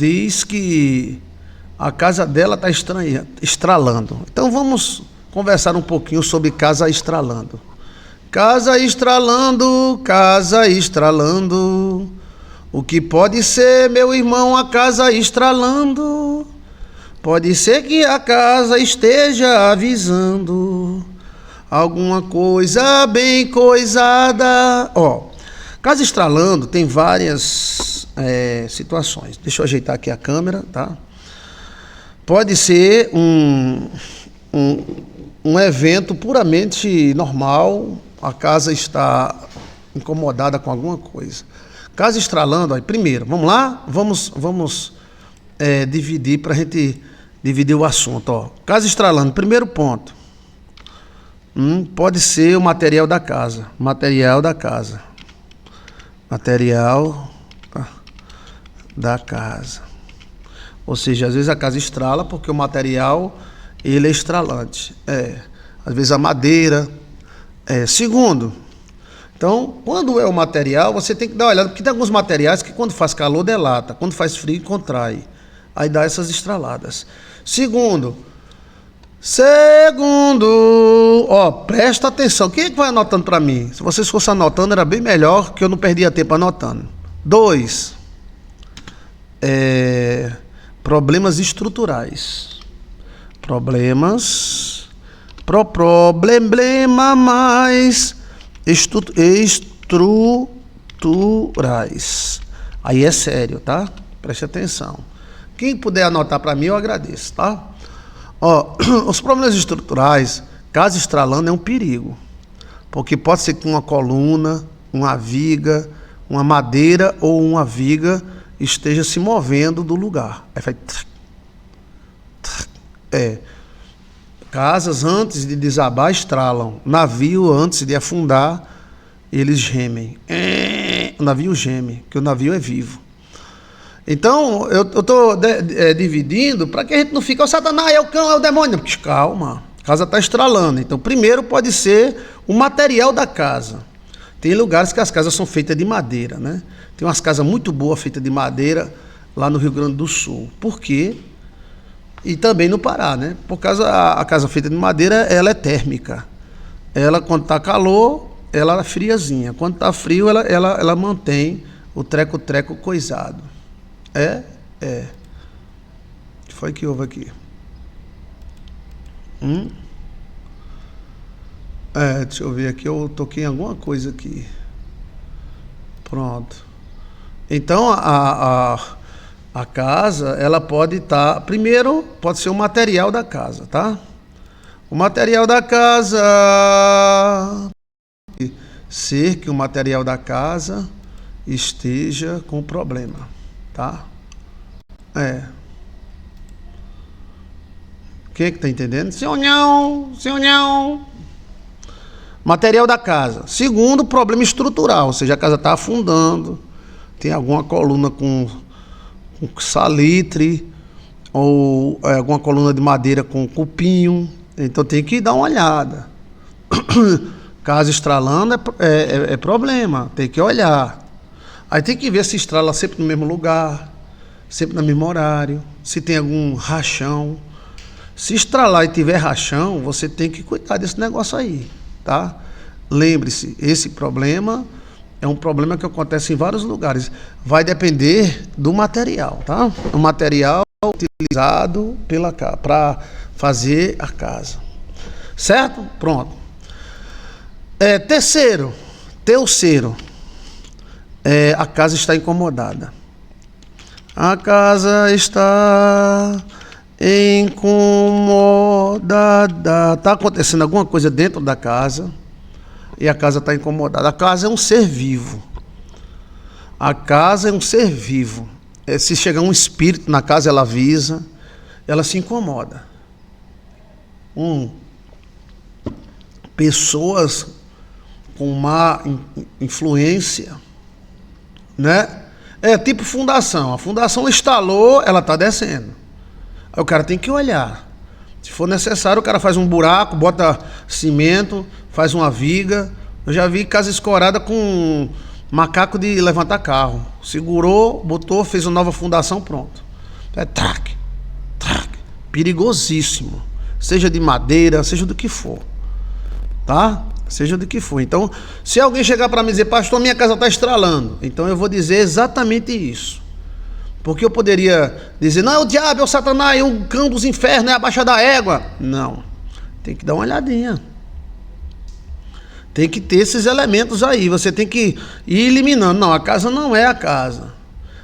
diz que a casa dela está estralando. Então vamos conversar um pouquinho sobre casa estralando. Casa estralando, casa estralando. O que pode ser, meu irmão, a casa estralando? Pode ser que a casa esteja avisando alguma coisa bem coisada. Casa estralando tem várias situações. Deixa eu ajeitar aqui a câmera, tá? Pode ser um evento puramente normal, a casa está incomodada com alguma coisa. Casa estralando, primeiro, vamos lá? Vamos dividir para a gente dividir o assunto. Casa estralando, primeiro ponto. Pode ser o material da casa. Material da casa. Material da casa. Ou seja, às vezes a casa estrala porque o material ele é estralante. Às vezes a madeira. Segundo, então, quando é o material, você tem que dar uma olhada, porque tem alguns materiais que quando faz calor delata, quando faz frio contrai. Aí dá essas estraladas. Segundo, presta atenção. Quem é que vai anotando para mim? Se vocês fossem anotando, era bem melhor, que eu não perdia tempo anotando. 2. Problemas estruturais. Problema mais estruturais. Aí é sério, tá? Preste atenção. Quem puder anotar para mim, eu agradeço, tá? Os problemas estruturais, casa estralando, é um perigo. Porque pode ser que uma coluna, uma viga, uma madeira ou uma viga esteja se movendo do lugar. Aí faz... Casas, antes de desabar, estralam. Navio, antes de afundar, eles gemem. O navio geme, porque o navio é vivo. Então, eu estou dividindo para que a gente não fique, o Satanás, é o cão, é o demônio. Calma, a casa está estralando. Então, primeiro pode ser o material da casa. Tem lugares que as casas são feitas de madeira, né? Tem umas casas muito boas feitas de madeira lá no Rio Grande do Sul. Por quê? E também no Pará, né? Por causa a casa feita de madeira, ela é térmica. Ela, quando está calor, ela é friazinha. Quando está frio, ela mantém o treco coisado. O que foi que houve aqui? Deixa eu ver aqui, eu toquei em alguma coisa aqui. Pronto. Então, a casa, ela pode estar... Primeiro, pode ser o material da casa, tá? O material da casa... Ser que o material da casa esteja com problema, tá? Quem é que tá entendendo? Senhor não. Material da casa. Segundo, problema estrutural, ou seja, a casa está afundando, tem alguma coluna com salitre, ou alguma coluna de madeira com cupinho, então tem que dar uma olhada. Casa estralando é problema, tem que olhar. Aí tem que ver se estrala sempre no mesmo lugar, sempre no mesmo horário, se tem algum rachão. Se estralar e tiver rachão, você tem que cuidar desse negócio aí, tá? Lembre-se, esse problema é um problema que acontece em vários lugares. Vai depender do material, tá? O material utilizado para fazer a casa. Certo? Pronto. Terceiro, a casa está incomodada. A casa está incomodada. Está acontecendo alguma coisa dentro da casa e a casa está incomodada. A casa é um ser vivo. A casa é um ser vivo. Se chegar um espírito na casa, ela avisa, ela se incomoda. Pessoas com má influência, né? É tipo fundação. A fundação instalou, ela está descendo. Aí o cara tem que olhar. Se for necessário, o cara faz um buraco, bota cimento, faz uma viga. Eu já vi casa escorada com macaco de levantar carro. Segurou, botou, fez uma nova fundação, pronto. É traque, traque. Perigosíssimo. Seja de madeira, seja do que for. Tá? Seja do que for. Então, se alguém chegar para mim e dizer, pastor, minha casa está estralando, então eu vou dizer exatamente isso. Porque eu poderia dizer, não, é o diabo, é o Satanás, é o cão dos infernos, é a baixa da égua. Não. Tem que dar uma olhadinha. Tem que ter esses elementos aí. Você tem que ir eliminando. Não, a casa não é a casa.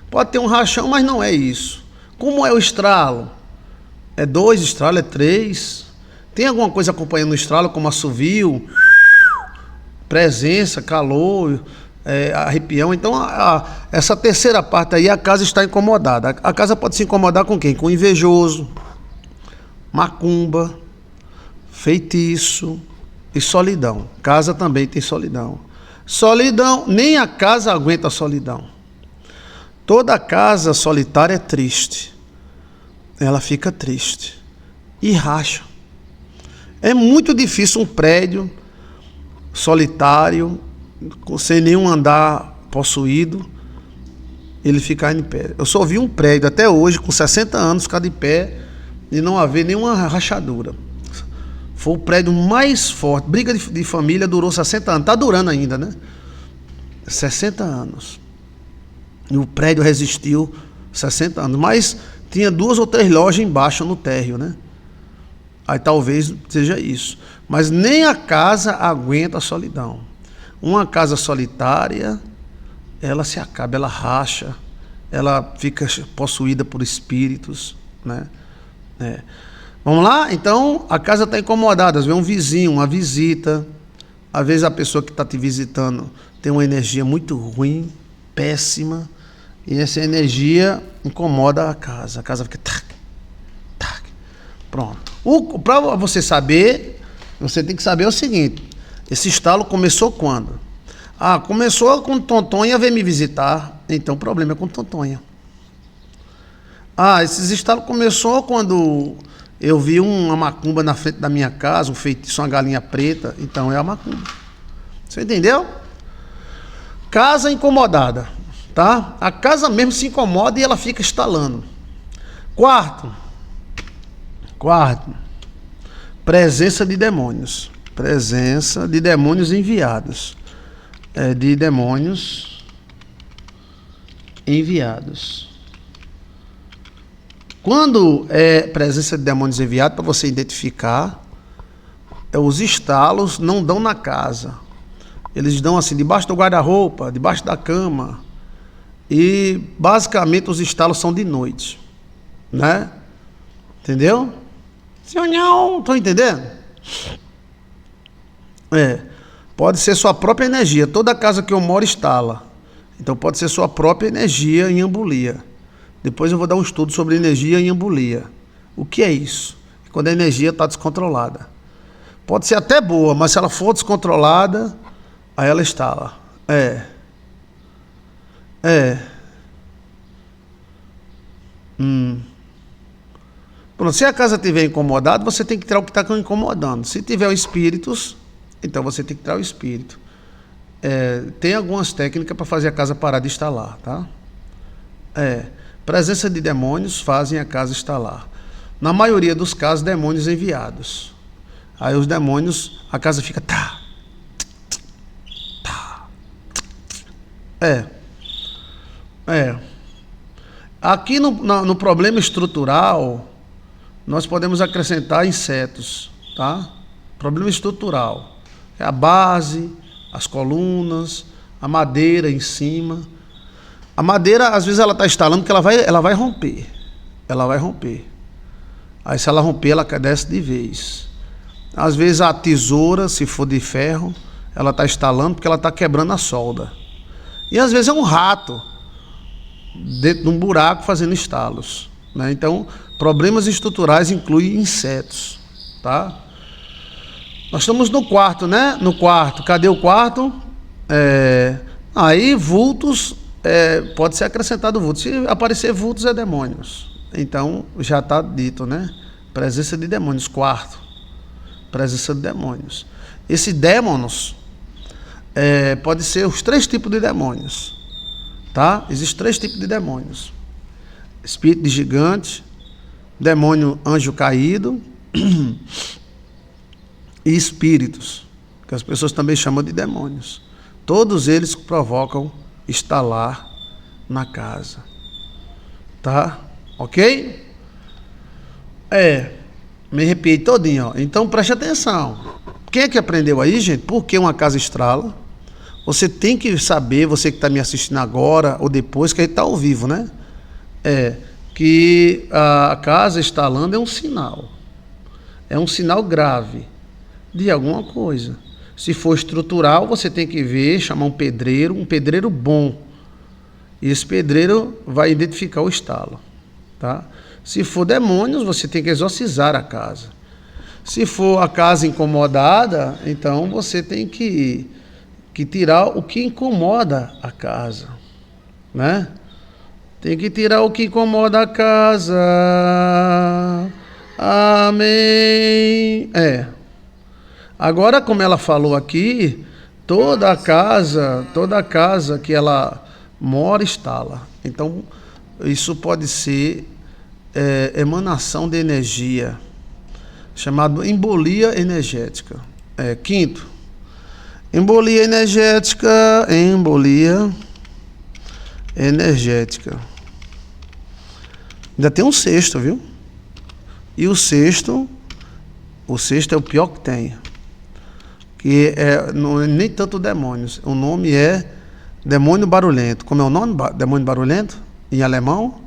Pode ter um rachão, mas não é isso. Como é o estralo? É 2 estralos, é 3. Tem alguma coisa acompanhando o estralo, como assovio, presença, calor, arrepião. Então, essa terceira parte aí, a casa está incomodada. A casa pode se incomodar com quem? Com invejoso, macumba, feitiço e solidão. Casa também tem solidão. Solidão, nem a casa aguenta a solidão. Toda casa solitária é triste. Ela fica triste e racha. É muito difícil um prédio solitário, sem nenhum andar possuído, ele ficar em pé. Eu só vi um prédio até hoje, com 60 anos, ficar de pé e não haver nenhuma rachadura. Foi o prédio mais forte. Briga de família durou 60 anos. Está durando ainda, né? 60 anos. E o prédio resistiu 60 anos. Mas tinha 2 ou 3 lojas embaixo no térreo, né? Aí talvez seja isso. Mas nem a casa aguenta a solidão. Uma casa solitária, ela se acaba, ela racha, ela fica possuída por espíritos, né? Vamos lá? Então, a casa está incomodada. Às vezes um vizinho, uma visita. Às vezes a pessoa que está te visitando tem uma energia muito ruim, péssima. E essa energia incomoda a casa. A casa fica... Tac, tac. Pronto. Para você saber, você tem que saber o seguinte. Esse estalo começou quando? Começou quando Tontonha veio me visitar. Então o problema é com Tontonha. Esses estalos começou quando eu vi uma macumba na frente da minha casa, um feitiço, uma galinha preta. Então é a macumba. Você entendeu? Casa incomodada, tá? A casa mesmo se incomoda e ela fica estalando. Quarto, presença de demônios. Presença de demônios enviados. De demônios enviados. Quando é presença de demônios enviados, para você identificar, os estalos não dão na casa. Eles dão assim, debaixo do guarda-roupa, debaixo da cama. E basicamente os estalos são de noite. Né? Entendeu? Estão entendendo? Pode ser sua própria energia. Toda casa que eu moro estala. Então pode ser sua própria energia em embolia. Depois eu vou dar um estudo sobre energia em embolia. O que é isso? Quando a energia está descontrolada. Pode ser até boa, mas se ela for descontrolada, aí ela estala. Pronto, se a casa estiver incomodada, você tem que tirar o que está incomodando. Se tiver espíritos, então você tem que tirar o espírito. Tem algumas técnicas para fazer a casa parar de estalar, tá? Presença de demônios fazem a casa estalar. Na maioria dos casos, demônios enviados. Aí os demônios, a casa fica... Aqui no problema estrutural, nós podemos acrescentar insetos, tá? Problema estrutural. É a base, as colunas, a madeira em cima. A madeira, às vezes, ela está instalando que ela vai romper. Ela vai romper. Aí, se ela romper, ela desce de vez. Às vezes, a tesoura, se for de ferro, ela está instalando porque ela está quebrando a solda. E, às vezes, é um rato dentro de um buraco fazendo estalos. Né? Então, problemas estruturais incluem insetos. Tá? Nós estamos no quarto, né? No quarto. Cadê o quarto? Aí, vultos... pode ser acrescentado vultos. Se aparecer vultos, é demônios. Então, já está dito, né? Presença de demônios. Quarto. Presença de demônios. Esse dêmonos pode ser os 3 tipos de demônios. Tá? Existem 3 tipos de demônios. espírito de gigante, demônio anjo caído e espíritos, que as pessoas também chamam de demônios. Todos eles provocam estalar na casa. Tá? Ok? Me arrepiei todinho, ó. Então preste atenção. Quem é que aprendeu aí, gente? Por que uma casa estrala? Você tem que saber, você que está me assistindo agora ou depois, que a gente está ao vivo, né? Que a casa estalando é um sinal. É um sinal grave de alguma coisa. Se for estrutural, você tem que ver, chamar um pedreiro bom. E esse pedreiro vai identificar o estalo. Tá? Se for demônios, você tem que exorcizar a casa. Se for a casa incomodada, então você tem que tirar o que incomoda a casa, né? Tem que tirar o que incomoda a casa. Amém. Agora, como ela falou aqui, toda casa que ela mora estala. Então, isso pode ser emanação de energia, chamado embolia energética. Quinto, embolia energética. Ainda tem um sexto, viu? E o sexto é o pior que tem. Que não é nem tanto demônios. O nome é demônio barulhento. Como é o nome? Demônio barulhento? Em alemão?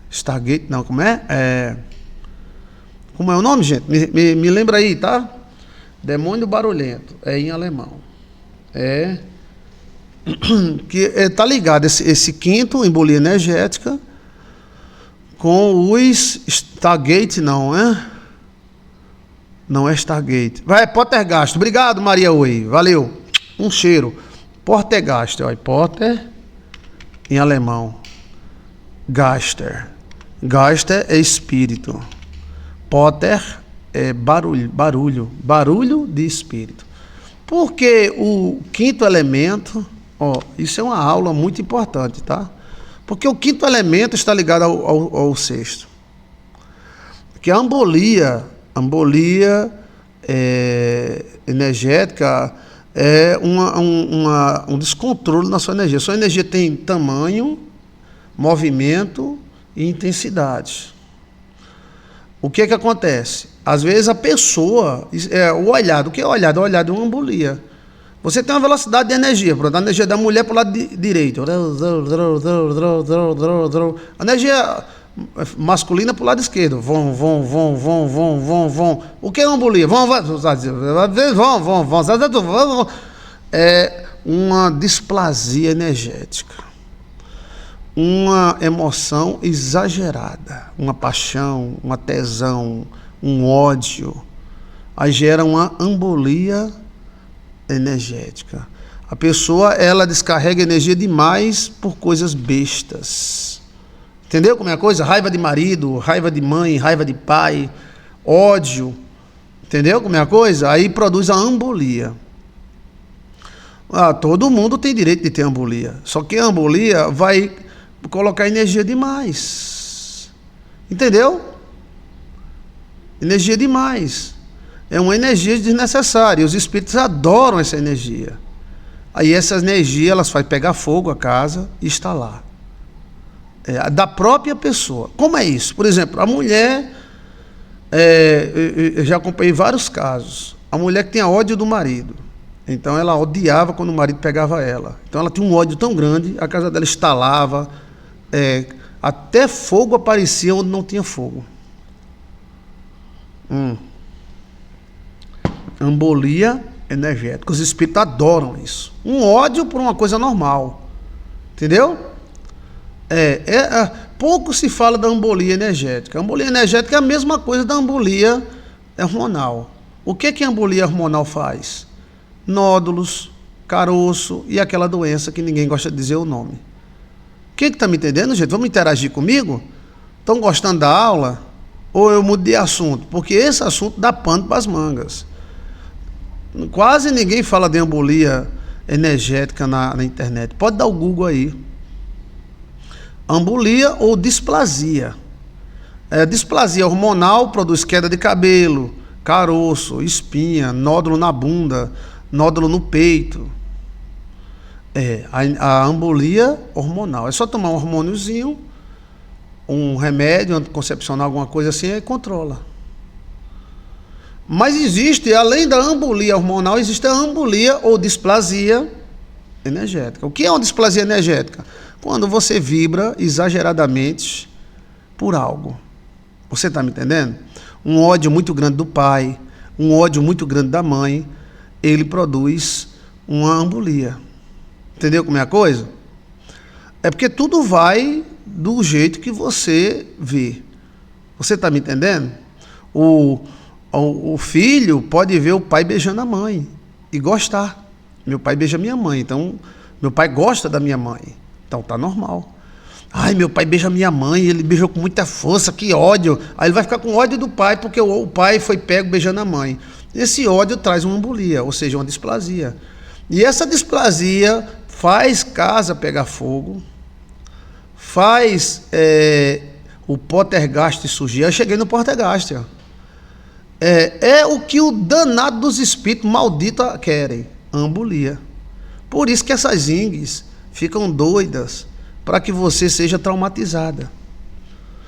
Stargate, não, como é? Como é o nome, gente? Me lembra aí, tá? Demônio barulhento, em alemão. Que tá ligado esse quinto, embolia energética, com os Stargate, não é? Não é Stargate. Vai, Poltergeist. Obrigado, Maria Oi. Valeu. Um cheiro. Poltergeist, ó. Porter em alemão. Geister. Geister é espírito. Potter é barulho de espírito. Porque o quinto elemento, isso é uma aula muito importante, tá? Porque o quinto elemento está ligado ao sexto. Que a embolia energética é um descontrole na sua energia. Sua energia tem tamanho, movimento e intensidade. O que acontece? Às vezes a pessoa, o olhado, o que é olhado? O olhado é uma embolia. Você tem uma velocidade de energia, a energia da mulher para o lado direito. A energia masculina para o lado esquerdo. Vão. O que é uma embolia? É uma displasia energética. Uma emoção exagerada, uma paixão, uma tesão, um ódio. Aí gera uma embolia energética. A pessoa, ela descarrega energia demais por coisas bestas. Entendeu como é a coisa? Raiva de marido, raiva de mãe, raiva de pai, ódio. Entendeu como é a coisa? Aí produz a embolia. Todo mundo tem direito de ter embolia. Só que a embolia vai colocar energia demais. Entendeu? Energia demais. É uma energia desnecessária. Os espíritos adoram essa energia. Aí essa energia, elas faz pegar fogo a casa e instalar. Da própria pessoa. Como é isso? Por exemplo, a mulher, eu já acompanhei vários casos. A mulher que tem ódio do marido. Então ela odiava quando o marido pegava ela. Então ela tinha um ódio tão grande, a casa dela estalava, até fogo aparecia onde não tinha fogo. Embolia energética. Os espíritos adoram isso. Um ódio por uma coisa normal. Entendeu? Pouco se fala da embolia energética. A embolia energética é a mesma coisa da embolia hormonal. O que a embolia hormonal faz? Nódulos, caroço e aquela doença que ninguém gosta de dizer o nome. Quem está me entendendo, gente? Vamos interagir comigo? Estão gostando da aula? Ou eu mudo de assunto? Porque esse assunto dá pano para as mangas. Quase ninguém fala de embolia energética na internet. Pode dar o Google aí. Ambulia ou displasia. Displasia hormonal produz queda de cabelo, caroço, espinha, nódulo na bunda, nódulo no peito. A ambulia hormonal. É só tomar um hormôniozinho, um remédio anticoncepcional, alguma coisa assim, e controla. Mas existe, além da ambulia hormonal, existe a ambulia ou displasia energética. O que é uma displasia energética? Quando você vibra exageradamente por algo. Você está me entendendo? Um ódio muito grande do pai, um ódio muito grande da mãe, ele produz uma ambulia. Entendeu como é a coisa? É porque tudo vai do jeito que você vê. Você está me entendendo? O filho pode ver o pai beijando a mãe e gostar. Meu pai beija minha mãe, então meu pai gosta da minha mãe. Então tá normal. Ai, meu pai beija minha mãe, ele beijou com muita força, que ódio. Aí ele vai ficar com ódio do pai, porque o pai foi pego beijando a mãe. Esse ódio traz uma embolia, ou seja, uma displasia. E essa displasia faz casa pegar fogo, faz o poltergeist surgir. Eu cheguei no poltergeist. É o que o danado dos espíritos malditos querem, a embolia. Por isso que essas íngues ficam doidas, para que você seja traumatizada.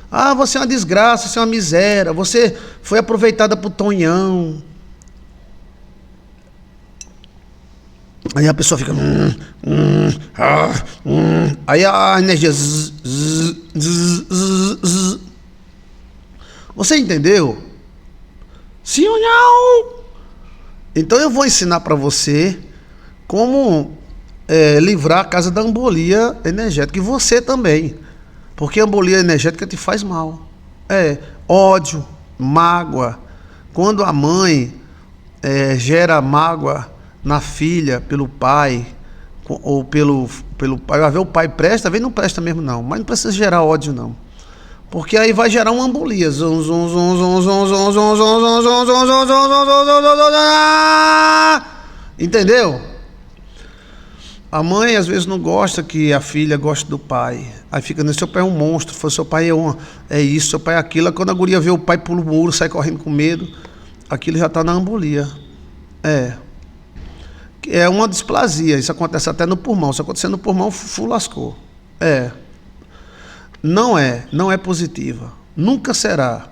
Ah, você é uma desgraça, você é uma miséria, você foi aproveitada por Tonhão. Aí a pessoa fica... Aí a energia... Você entendeu? Sim ou não? Então eu vou ensinar para você como livrar a casa da embolia energética. E você também. Porque a embolia energética te faz mal. Ódio, mágoa. Quando a mãe gera mágoa na filha pelo pai, ou pelo pai, vai ver o pai presta, vem não presta mesmo não, mas não precisa gerar ódio não, porque aí vai gerar uma embolia. Entendeu? A mãe às vezes não gosta que a filha goste do pai, aí fica nesse, seu pai é um monstro, seu pai é isso, seu pai é aquilo. Quando a guria vê o pai pula o muro, sai correndo com medo, aquilo já está na embolia. É uma displasia, isso acontece até no pulmão. Se acontecer no pulmão, lascou. Não é positiva. Nunca será.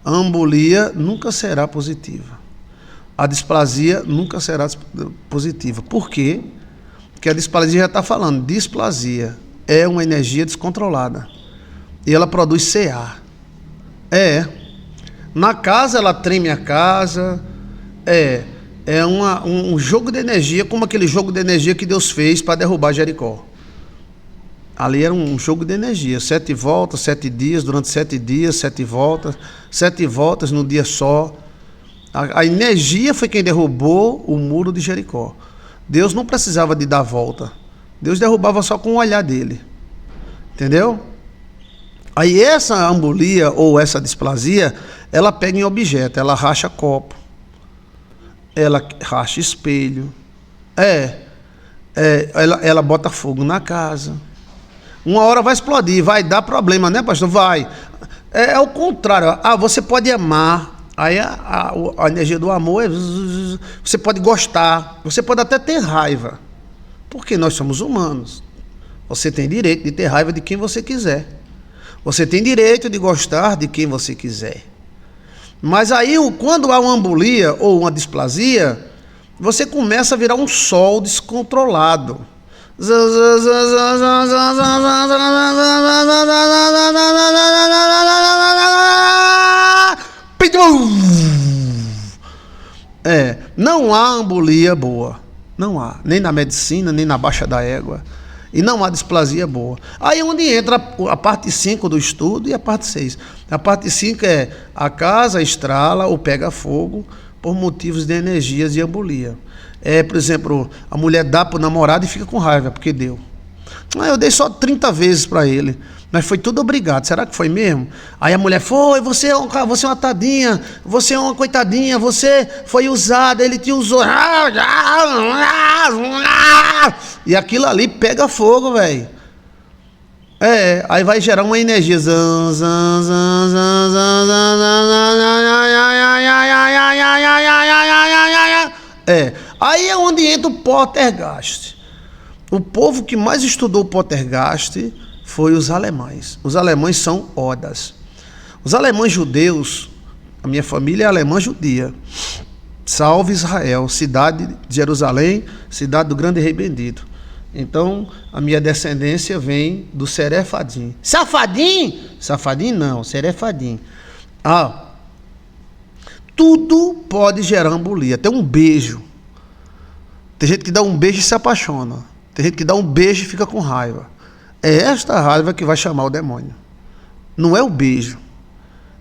A embolia nunca será positiva. A displasia nunca será positiva. Por quê? Porque a displasia já está falando. Displasia é uma energia descontrolada. E ela produz CA. Na casa, ela treme a casa. Um jogo de energia, como aquele jogo de energia que Deus fez para derrubar Jericó. Ali era um jogo de energia, 7 voltas, 7 dias, durante 7 dias, 7 voltas num dia só. A energia foi quem derrubou o muro de Jericó. Deus não precisava de dar volta. Deus derrubava só com o olhar dele. Entendeu? Aí essa embolia ou essa displasia, ela pega em objeto, ela racha copo, ela racha espelho, ela bota fogo na casa. Uma hora vai explodir, vai dar problema, né, pastor? Vai. É o contrário. Você pode amar, aí a energia do amor você pode gostar, você pode até ter raiva, porque nós somos humanos. Você tem direito de ter raiva de quem você quiser. Você tem direito de gostar de quem você quiser. Mas aí, quando há uma embolia ou uma displasia, você começa a virar um sol descontrolado. Não há embolia boa. Não há. Nem na medicina, nem na baixa da égua. E não há displasia boa. Aí é onde entra a parte 5 do estudo e a parte 6. A parte 5 é a casa estrala ou pega fogo por motivos de energias de embolia. Por exemplo, a mulher dá para o namorado e fica com raiva porque deu. Eu dei só 30 vezes para ele, mas foi tudo obrigado. Será que foi mesmo? Aí a mulher foi, você é uma tadinha, você é uma coitadinha, você foi usada, ele te usou. E aquilo ali pega fogo, velho. Aí vai gerar uma energia. Aí é onde entra o poltergeist. O povo que mais estudou o poltergeist foi os alemães. Os alemães são odas. Os alemães judeus, a minha família é alemã judia. Salve Israel, cidade de Jerusalém, cidade do grande rei bendito. Então, a minha descendência vem do Serefadim. Safadim? Safadim não, Serefadim. Tudo pode gerar embolia. Até um beijo. Tem gente que dá um beijo e se apaixona. Tem gente que dá um beijo e fica com raiva. É esta raiva que vai chamar o demônio. Não é o beijo.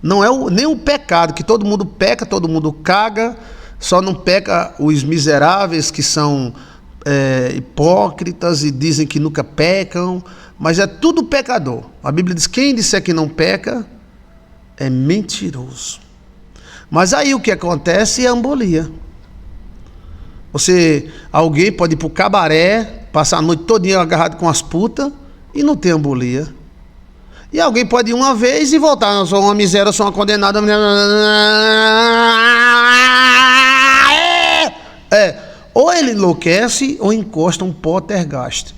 Não é nem o pecado, que todo mundo peca, todo mundo caga. Só não peca os miseráveis que são hipócritas e dizem que nunca pecam. Mas é tudo pecador. A Bíblia diz: quem disser que não peca é mentiroso. Mas aí o que acontece é a embolia. Alguém pode ir para o cabaré, passar a noite todinha agarrado com as putas e não ter embolia. E alguém pode ir uma vez e voltar: eu sou uma miséria, eu sou uma condenada. Ou ele enlouquece ou encosta um poltergeist.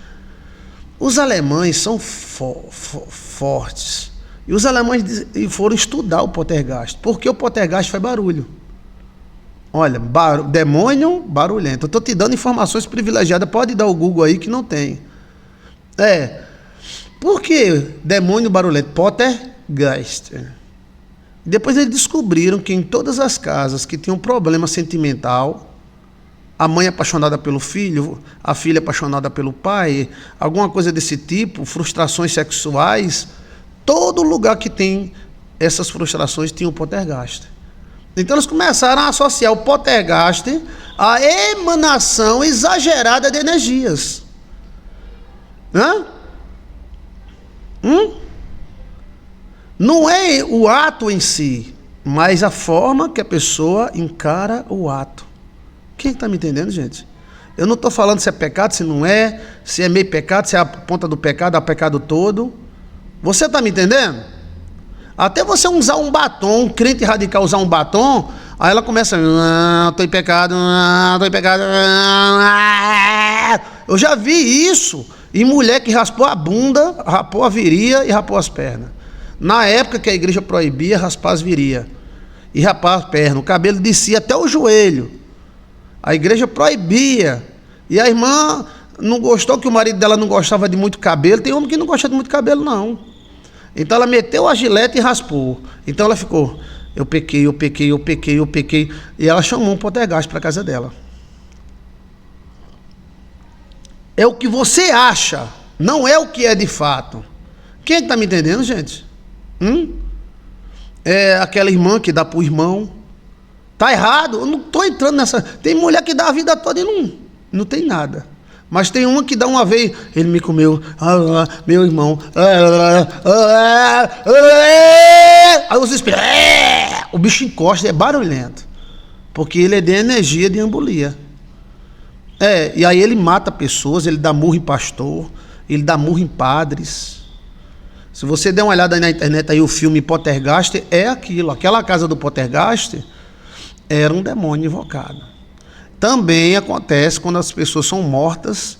Os alemães são fortes. E os alemães foram estudar o poltergeist. Porque o poltergeist faz barulho. Olha, demônio barulhento. Eu estou te dando informações privilegiadas. Pode dar o Google aí que não tem. Por que demônio barulhento? Poltergeist. Depois eles descobriram que em todas as casas que tinham problema sentimental, a mãe apaixonada pelo filho, a filha apaixonada pelo pai, alguma coisa desse tipo, frustrações sexuais, todo lugar que tem essas frustrações tinha o poltergeist. Então eles começaram a associar o poltergeist à emanação exagerada de energias. Não é o ato em si, mas a forma que a pessoa encara o ato. Quem está me entendendo, gente? Eu não estou falando se é pecado, se não é, se é meio pecado, se é a ponta do pecado, é o pecado todo. Você está me entendendo? Até você usar um batom, um crente radical usar um batom, aí ela começa: estou em pecado, estou em pecado. Eu já vi isso em mulher que raspou a bunda, rapou a viria e rapou as pernas. Na época que a igreja proibia raspar as virias e rapar as pernas, o cabelo descia até o joelho. A igreja proibia. E a irmã não gostou, que o marido dela não gostava de muito cabelo. Tem homem que não gosta de muito cabelo, não. Então ela meteu a gilete e raspou. Então ela ficou: eu pequei. E ela chamou um poltergeist para a casa dela. É o que você acha, não é o que é de fato. Quem é que está me entendendo, gente? É aquela irmã que dá para o irmão. Tá errado, eu não estou entrando nessa. Tem mulher que dá a vida toda e não tem nada. Mas tem uma que dá uma vez: ele me comeu, meu irmão. Aí os espíritos, o bicho encosta, é barulhento. Porque ele é de energia de embolia. E aí ele mata pessoas, ele dá murro em pastor, ele dá murro em padres. Se você der uma olhada aí na internet, aí o filme Poltergeist é aquilo. Aquela casa do Poltergeist era um demônio invocado. Também acontece quando as pessoas são mortas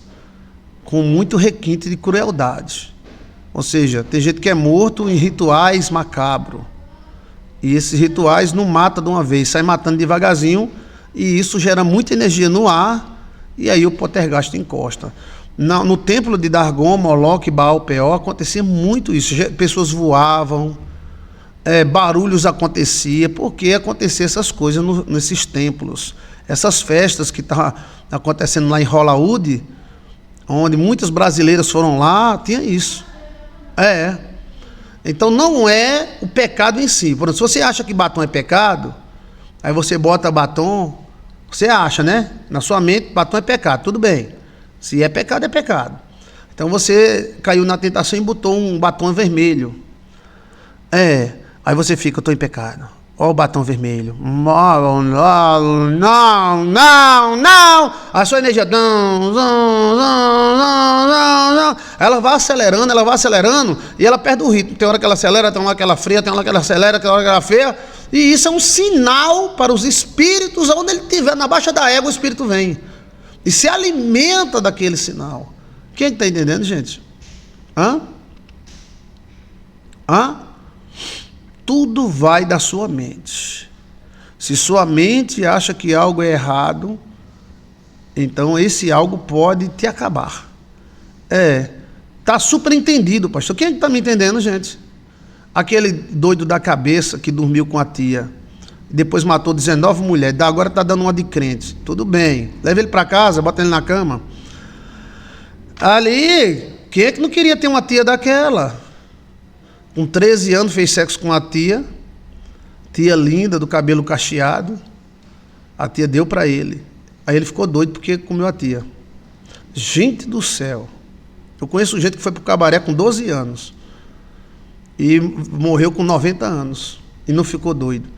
com muito requinte de crueldade. Ou seja, tem gente que é morto em rituais macabros. E esses rituais não mata de uma vez, sai matando devagarzinho, e isso gera muita energia no ar, e aí o poltergeist encosta. No templo de Dargon, Moloque, Baal, Peor, acontecia muito isso. Pessoas voavam, barulhos aconteciam, porque acontecia essas coisas nesses templos. Essas festas que estavam acontecendo lá em Hollywood, onde muitas brasileiras foram lá, tinha isso. Então não é o pecado em si. Por exemplo, se você acha que batom é pecado, aí você bota batom, você acha, né? Na sua mente, batom é pecado, tudo bem. Se é pecado, é pecado. Então você caiu na tentação e botou um batom vermelho. Aí você fica: eu estou em pecado. Olha o batom vermelho. Não, não, não, não. A sua energia. Ela vai acelerando e ela perde o ritmo. Tem hora que ela acelera, tem hora que ela freia, tem hora que ela acelera, tem hora que ela freia. E isso é um sinal para os espíritos, onde ele estiver, na baixa da égua, o espírito vem. E se alimenta daquele sinal. Quem está entendendo, gente? Hã? Tudo vai da sua mente. Se sua mente acha que algo é errado, então esse algo pode te acabar. Tá super entendido, pastor. Quem está me entendendo, gente? Aquele doido da cabeça que dormiu com a tia, depois matou 19 mulheres, agora está dando uma de crente. Tudo bem, leva ele para casa, bota ele na cama. Ali, quem é que não queria ter uma tia daquela? Com 13 anos fez sexo com a tia linda, do cabelo cacheado. A tia deu para ele. Aí ele ficou doido porque comeu a tia. Gente do céu. Eu conheço um gente que foi pro cabaré com 12 anos e morreu com 90 anos e não ficou doido.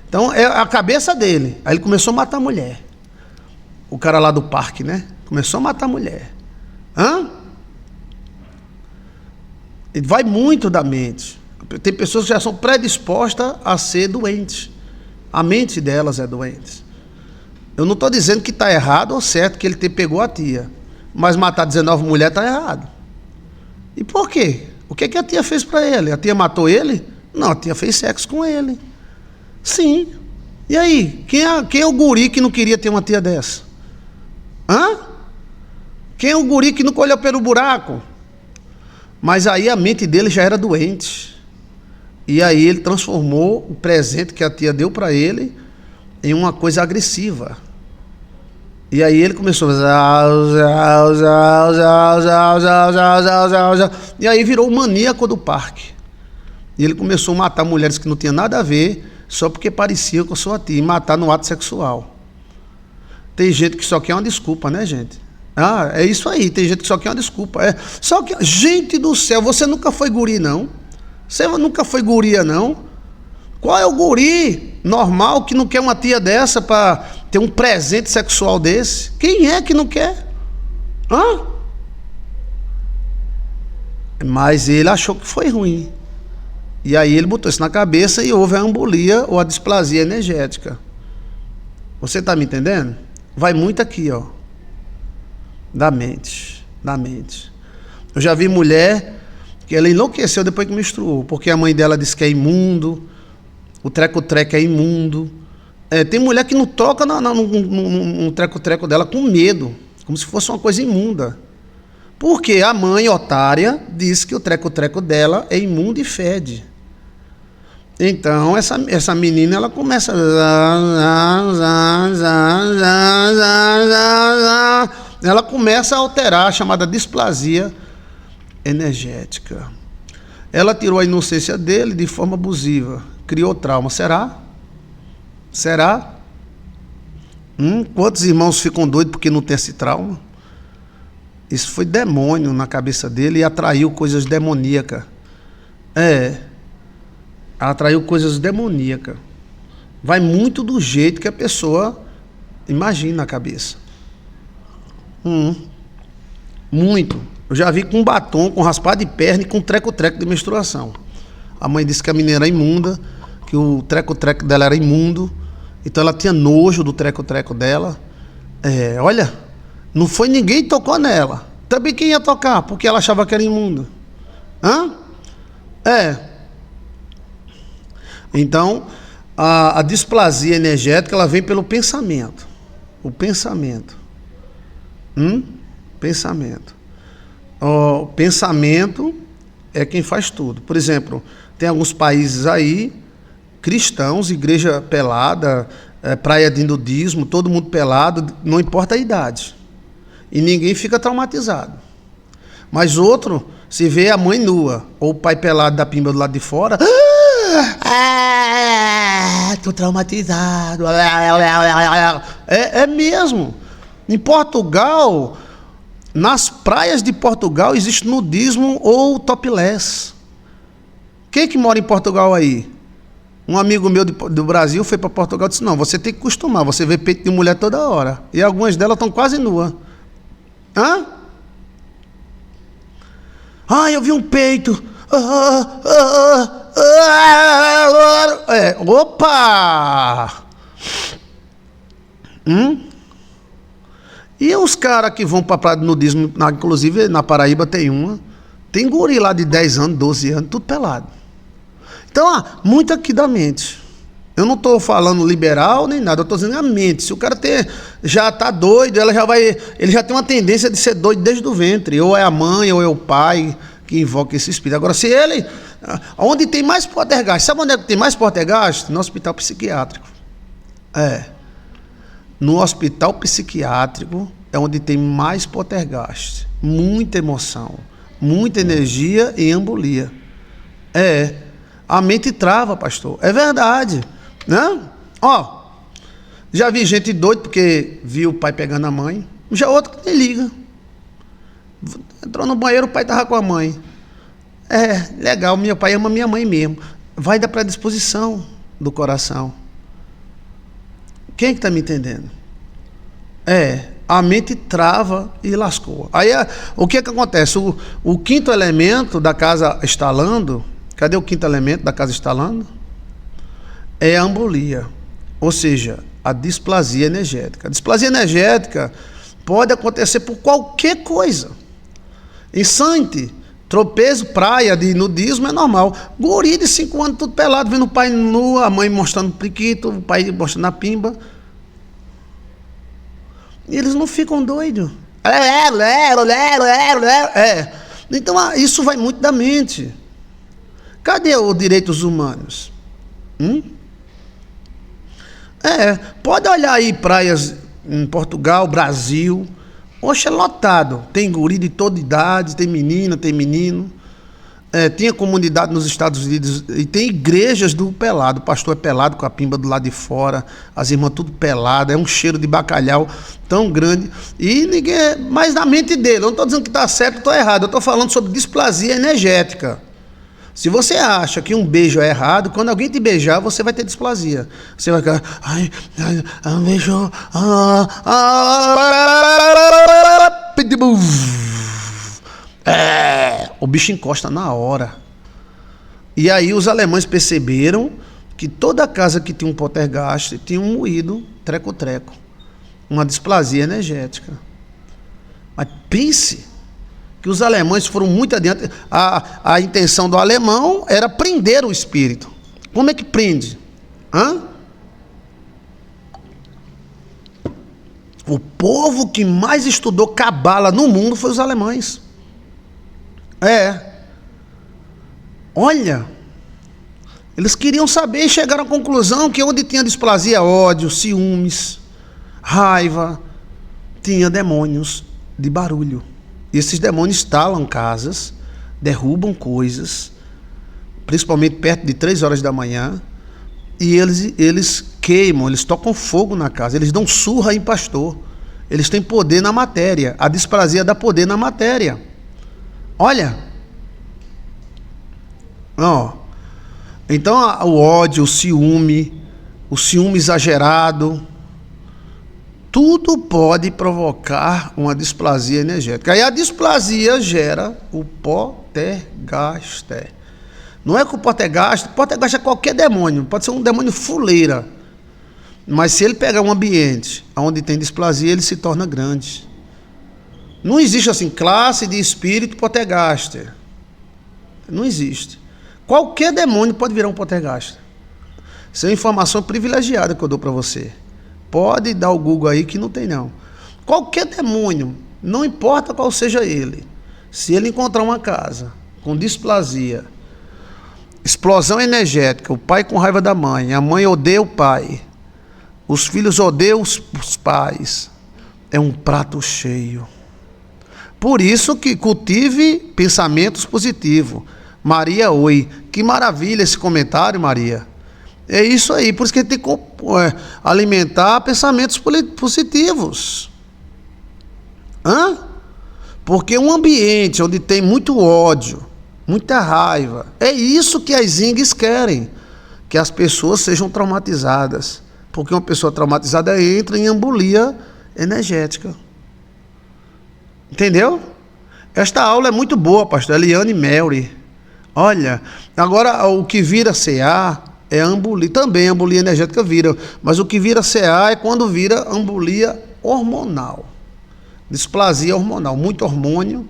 Então é a cabeça dele. Aí ele começou a matar a mulher. O cara lá do parque, né? Começou a matar a mulher. Ele vai muito da mente. Tem pessoas que já são predispostas a ser doentes. A mente delas é doente. Eu não estou dizendo que está errado ou certo que ele pegou a tia, mas matar 19 mulheres está errado. E por quê? O que a tia fez para ele? A tia matou ele? Não, a tia fez sexo com ele. Sim. E aí? Quem é o guri que não queria ter uma tia dessa? Quem é o guri que nunca olhou pelo buraco? Mas aí a mente dele já era doente. E aí ele transformou o presente que a tia deu para ele em uma coisa agressiva. E aí ele começou e aí virou o maníaco do parque. E ele começou a matar mulheres que não tinham nada a ver, só porque pareciam com a sua tia, e matar no ato sexual. Tem gente que só quer uma desculpa, né, gente? É isso aí, tem gente que só quer uma desculpa. Só que, gente do céu, você nunca foi guri, não? Você nunca foi guria, não? Qual é o guri normal que não quer uma tia dessa para ter um presente sexual desse? Quem é que não quer? Mas ele achou que foi ruim. E aí ele botou isso na cabeça e houve a embolia ou a displasia energética. Você está me entendendo? Vai muito aqui, ó. Da mente. Eu já vi mulher que ela enlouqueceu depois que menstruou, porque a mãe dela disse que é imundo, o treco-treco é imundo. Tem mulher que não toca no treco-treco dela com medo, como se fosse uma coisa imunda. Porque a mãe otária disse que o treco-treco dela é imundo e fede. Então essa menina, ela começa ela começa a alterar a chamada displasia energética. Ela tirou a inocência dele de forma abusiva, criou trauma. Será? Quantos irmãos ficam doidos porque não tem esse trauma? Isso foi demônio na cabeça dele e atraiu coisas demoníacas. Atraiu coisas demoníacas. Vai muito do jeito que a pessoa imagina a cabeça. Muito. Eu já vi com batom, com raspado de perna e com treco-treco de menstruação. A mãe disse que a menina era imunda, que o treco-treco dela era imundo, então ela tinha nojo do treco-treco dela. Olha, não foi ninguém que tocou nela. Também quem ia tocar, porque ela achava que era imundo. Então, a displasia energética, ela vem pelo pensamento. O pensamento. Pensamento. O pensamento é quem faz tudo. Por exemplo, tem alguns países aí, cristãos, igreja pelada, praia de nudismo, todo mundo pelado, não importa a idade. E ninguém fica traumatizado. Mas outro, se vê a mãe nua, ou o pai pelado da pimba do lado de fora, tô traumatizado. É mesmo. Em Portugal, nas praias de Portugal, existe nudismo ou topless. Quem que mora em Portugal aí? Um amigo meu do Brasil foi para Portugal e disse, não, você tem que acostumar, você vê peito de mulher toda hora. E algumas delas estão quase nuas. Hã? Ah, eu vi um peito. Opa! E os caras que vão para a praia do nudismo, inclusive na Paraíba tem uma, tem guri lá de 10 anos, 12 anos, tudo pelado. Então, muito aqui da mente. Eu não estou falando liberal nem nada, eu estou dizendo a mente. Se o cara já está doido, ele já tem uma tendência de ser doido desde o ventre. Ou é a mãe, ou é o pai que invoca esse espírito. Agora, se ele... Onde tem mais poltergeist, sabe onde é que tem mais poltergeist? No hospital psiquiátrico. No hospital psiquiátrico é onde tem mais poltergeist. Muita emoção, muita energia e embolia. A mente trava, pastor. É verdade, né? Ó, já vi gente doida porque viu o pai pegando a mãe. Já outro que nem liga. Entrou no banheiro, o pai estava com a mãe. Legal, meu pai ama minha mãe mesmo. Vai da predisposição do coração. Quem é que está me entendendo? A mente trava e lascou. Aí, o que é que acontece? O quinto elemento da casa estalando, cadê o quinto elemento da casa estalando? É a embolia, ou seja, a displasia energética. A displasia energética pode acontecer por qualquer coisa. Insante, tropeço, praia de nudismo é normal. Guri de 5 anos, tudo pelado, vendo o pai nu, a mãe mostrando o priquito, o pai mostrando a pimba. E eles não ficam doidos. Então, isso vai muito da mente. Cadê os direitos humanos? Pode olhar aí praias em Portugal, Brasil. Oxe, é lotado. Tem guri de toda idade, tem menina, tem menino. Tinha comunidade nos Estados Unidos e tem igrejas do pelado. O pastor é pelado com a pimba do lado de fora, as irmãs tudo pelado, é um cheiro de bacalhau tão grande. E ninguém, mas na mente dele, eu não estou dizendo que está certo ou está errado, eu estou falando sobre displasia energética. Se você acha que um beijo é errado, quando alguém te beijar, você vai ter displasia. Você vai ficar, um beijo, o bicho encosta na hora. E aí os alemães perceberam que toda casa que tinha um poltergeist tinha um moído, treco-treco, uma displasia energética. Mas pense que os alemães foram muito adiante. A intenção do alemão era prender o espírito. Como é que prende? O povo que mais estudou cabala no mundo foi os alemães. Olha, eles queriam saber e chegaram à conclusão que onde tinha displasia, ódio, ciúmes, raiva, tinha demônios de barulho. E esses demônios instalam casas, derrubam coisas, principalmente perto de 3 horas da manhã, e eles queimam, eles tocam fogo na casa, eles dão surra em pastor, eles têm poder na matéria, a displasia dá poder na matéria. Olha, então o ódio, o ciúme exagerado, tudo pode provocar uma displasia energética. Aí a displasia gera o poltergeist. Não é que o poltergeist é qualquer demônio, pode ser um demônio fuleira. Mas se ele pegar um ambiente onde tem displasia, ele se torna grande. Não existe assim, classe de espírito poltergeist. Não existe. Qualquer demônio pode virar um poltergeist. Isso é uma informação privilegiada que eu dou para você. Pode dar o Google aí que não tem não. Qualquer demônio, não importa qual seja ele, se ele encontrar uma casa com displasia, explosão energética, o pai com raiva da mãe, a mãe odeia o pai, os filhos odeiam os pais, é um prato cheio. Por isso que cultive pensamentos positivos. Maria, oi. Que maravilha esse comentário, Maria. É isso aí, por isso que tem que alimentar pensamentos positivos. Porque um ambiente onde tem muito ódio, muita raiva, é isso que as Zings querem. que as pessoas sejam traumatizadas. Porque uma pessoa traumatizada entra em embolia energética. Entendeu? Esta aula é muito boa, pastor Eliane Melry. Olha, agora o que vira CA é embolia. Também a embolia energética vira. Mas o que vira CA é quando vira embolia hormonal. Displasia hormonal. Muito hormônio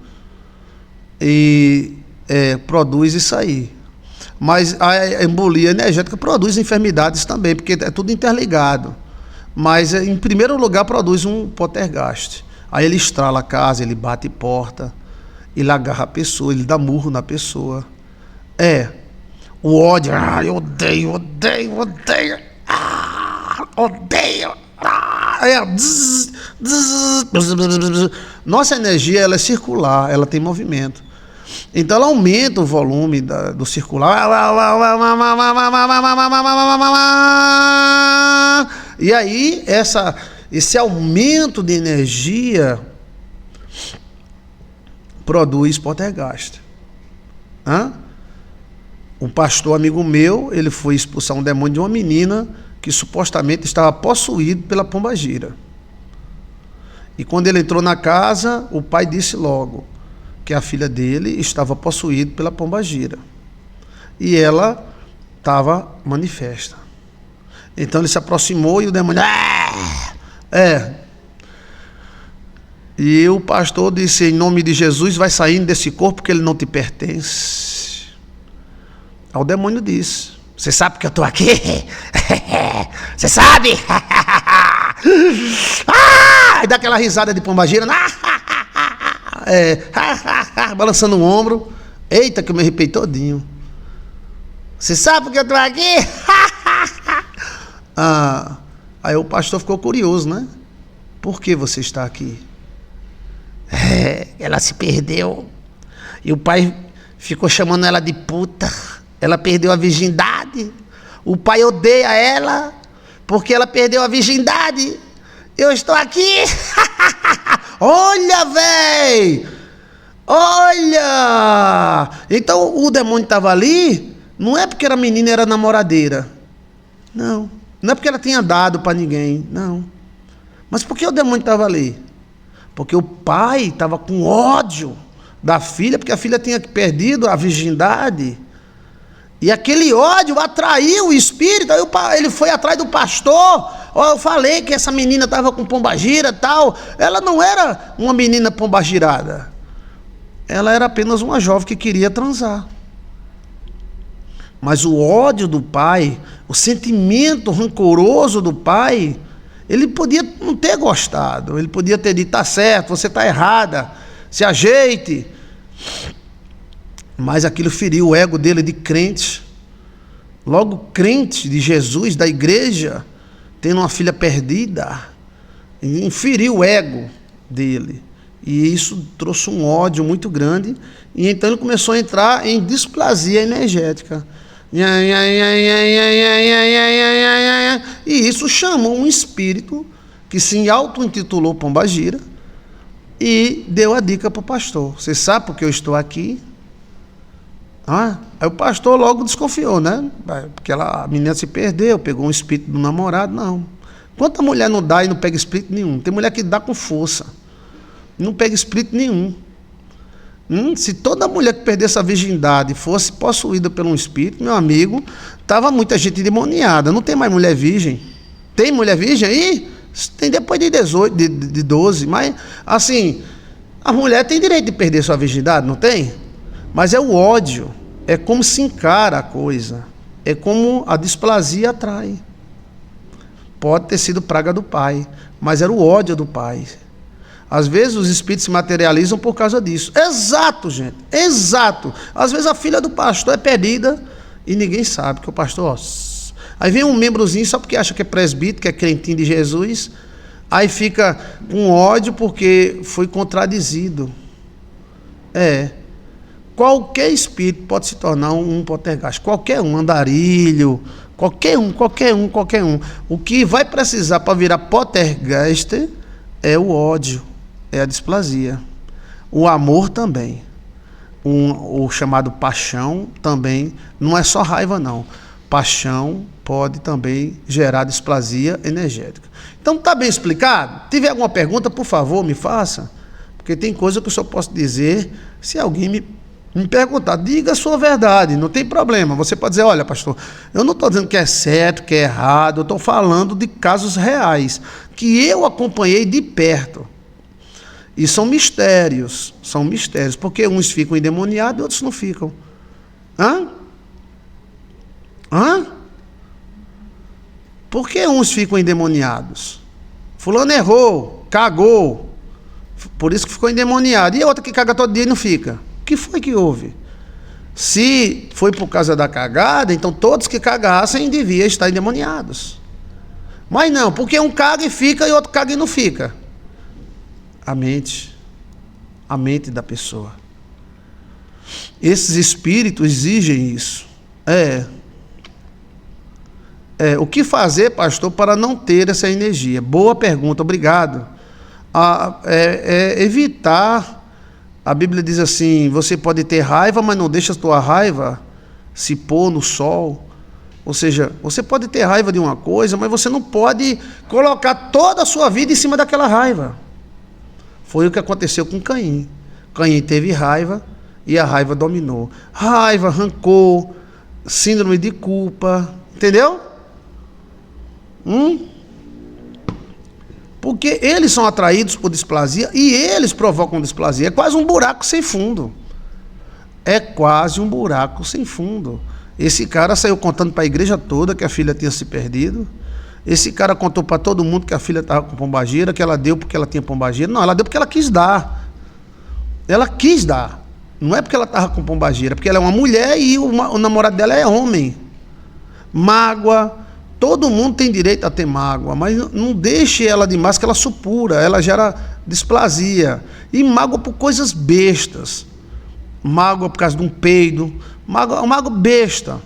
e produz isso aí. Mas a embolia energética produz enfermidades também, porque é tudo interligado. Mas, em primeiro lugar, produz um poltergeist. Aí ele estrala a casa, ele bate porta, ele agarra a pessoa, ele dá murro na pessoa. O ódio, eu odeio, odeio. Nossa energia, ela é circular, ela tem movimento. Então ela aumenta o volume do circular. E aí esse aumento de energia produz poltergeist. Um pastor amigo meu, ele foi expulsar um demônio de uma menina que supostamente estava possuído pela pombagira. E quando ele entrou na casa, o pai disse logo que a filha dele estava possuída pela pombagira. E ela estava manifesta. Então ele se aproximou e o demônio... E o pastor disse, em nome de Jesus, vai saindo desse corpo porque ele não te pertence. Aí o demônio disse, você sabe que eu estou aqui? Você sabe? E dá aquela risada de pombagira. Balançando o ombro. Eita, que eu me arrepiei todinho. Você sabe porque eu estou aqui? Aí o pastor ficou curioso, né? Por que você está aqui? Ela se perdeu. E o pai ficou chamando ela de puta. Ela perdeu a virgindade. O pai odeia ela porque ela perdeu a virgindade. Eu estou aqui. Olha, véi! Olha! Então o demônio estava ali, não é porque a menina era namoradeira. Não. Não é porque ela tinha dado para ninguém. Não. Mas por que o demônio estava ali? Porque o pai estava com ódio da filha, porque a filha tinha perdido a virgindade. E aquele ódio atraiu o espírito. Aí ele foi atrás do pastor. Eu falei que essa menina estava com pombagira e tal. Ela não era uma menina pombagirada. Ela era apenas uma jovem que queria transar. Mas o ódio do pai, o sentimento rancoroso do pai, ele podia não ter gostado. Ele podia ter dito, tá certo, você está errada, se ajeite. Mas aquilo feriu o ego dele de crente. Logo crente de Jesus, da igreja, tendo uma filha perdida, feriu o ego dele. E isso trouxe um ódio muito grande. E então ele começou a entrar em displasia energética. E isso chamou um espírito que se auto-intitulou pombagira e deu a dica para o pastor. Você sabe porque eu estou aqui? Aí o pastor logo desconfiou, né? Porque a menina se perdeu, pegou um espírito do namorado. Não. Quanta mulher não dá e não pega espírito nenhum? Tem mulher que dá com força, não pega espírito nenhum. Se toda mulher que perdesse a virgindade fosse possuída por um espírito, meu amigo, tava muita gente endemoniada. Não tem mais mulher virgem. Tem mulher virgem aí? Tem depois de 18, de 12. Mas, assim, a mulher tem direito de perder sua virgindade, não tem? Mas é o ódio. É como se encara a coisa. É como a displasia atrai. Pode ter sido praga do pai, mas era o ódio do pai. Às vezes os espíritos se materializam por causa disso. Exato, gente. Exato. Às vezes a filha do pastor é perdida e ninguém sabe que o pastor... Aí vem um membrozinho só porque acha que é presbítero, que é crentinho de Jesus. Aí fica com ódio porque foi contradizido. Qualquer espírito pode se tornar um poltergeist. Qualquer um, andarilho, qualquer um. O que vai precisar para virar poltergeist é o ódio, é a displasia. O amor também. O chamado paixão também. Não é só raiva, não. paixão pode também gerar displasia energética. Então, está bem explicado? Tiver alguma pergunta, por favor, me faça, porque tem coisa que eu só posso dizer se alguém me perguntar. Diga a sua verdade, não tem problema. Você pode dizer, olha, pastor, eu não estou dizendo que é certo, que é errado, eu estou falando de casos reais, que eu acompanhei de perto. E são mistérios, porque uns ficam endemoniados e outros não ficam. Por que uns ficam endemoniados? Fulano errou, cagou, por isso que ficou endemoniado. E a outra que caga todo dia e não fica. O que foi que houve? Se foi por causa da cagada, então todos que cagassem deviam estar endemoniados. Mas não, porque um caga e fica e outro caga e não fica. A mente da pessoa. Esses espíritos exigem isso. O que fazer, pastor, para não ter essa energia? Boa pergunta, obrigado. Evitar. A Bíblia diz assim, você pode ter raiva, mas não deixa a tua raiva se pôr no sol. Ou seja, você pode ter raiva de uma coisa, mas você não pode colocar toda a sua vida em cima daquela raiva. Foi o que aconteceu com Caim. Caim teve raiva e a raiva dominou. Raiva, rancor, síndrome de culpa, entendeu? Porque eles são atraídos por displasia e eles provocam displasia. É quase um buraco sem fundo. Esse cara saiu contando para a igreja toda que a filha tinha se perdido. Esse cara contou para todo mundo que a filha estava com pombagira, que ela deu porque ela tinha pombagira. Não, ela deu porque ela quis dar. Ela quis dar. Não é porque ela estava com pombagira, porque ela é uma mulher e o namorado dela é homem. Mágoa. Todo mundo tem direito a ter mágoa, mas não deixe ela demais, que ela supura, ela gera displasia. E mágoa por coisas bestas. Mágoa por causa de um peido. Mágoa besta.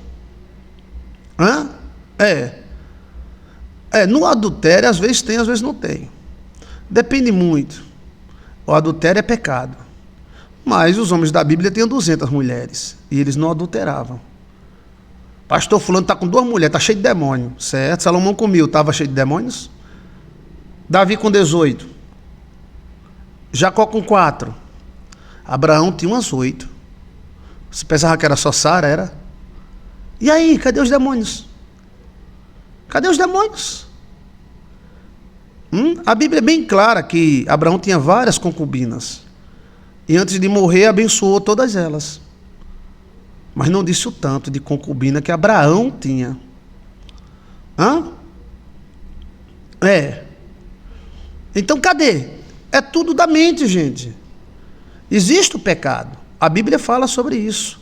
No adultério, às vezes tem, às vezes não tem. Depende muito. O adultério é pecado. Mas os homens da Bíblia tinham 200 mulheres. E eles não adulteravam. Pastor fulano está com 2 mulheres, está cheio de demônio. Certo? Salomão com 1000, estava cheio de demônios? Davi com 18. Jacó com 4. Abraão tinha umas 8. Você pensava que era só Sara, era? E aí, cadê os demônios? Cadê os demônios? A Bíblia é bem clara que Abraão tinha várias concubinas. E antes de morrer, abençoou todas elas. Mas não disse o tanto de concubina que Abraão tinha. Então cadê? É tudo da mente, gente. Existe o pecado. A Bíblia fala sobre isso.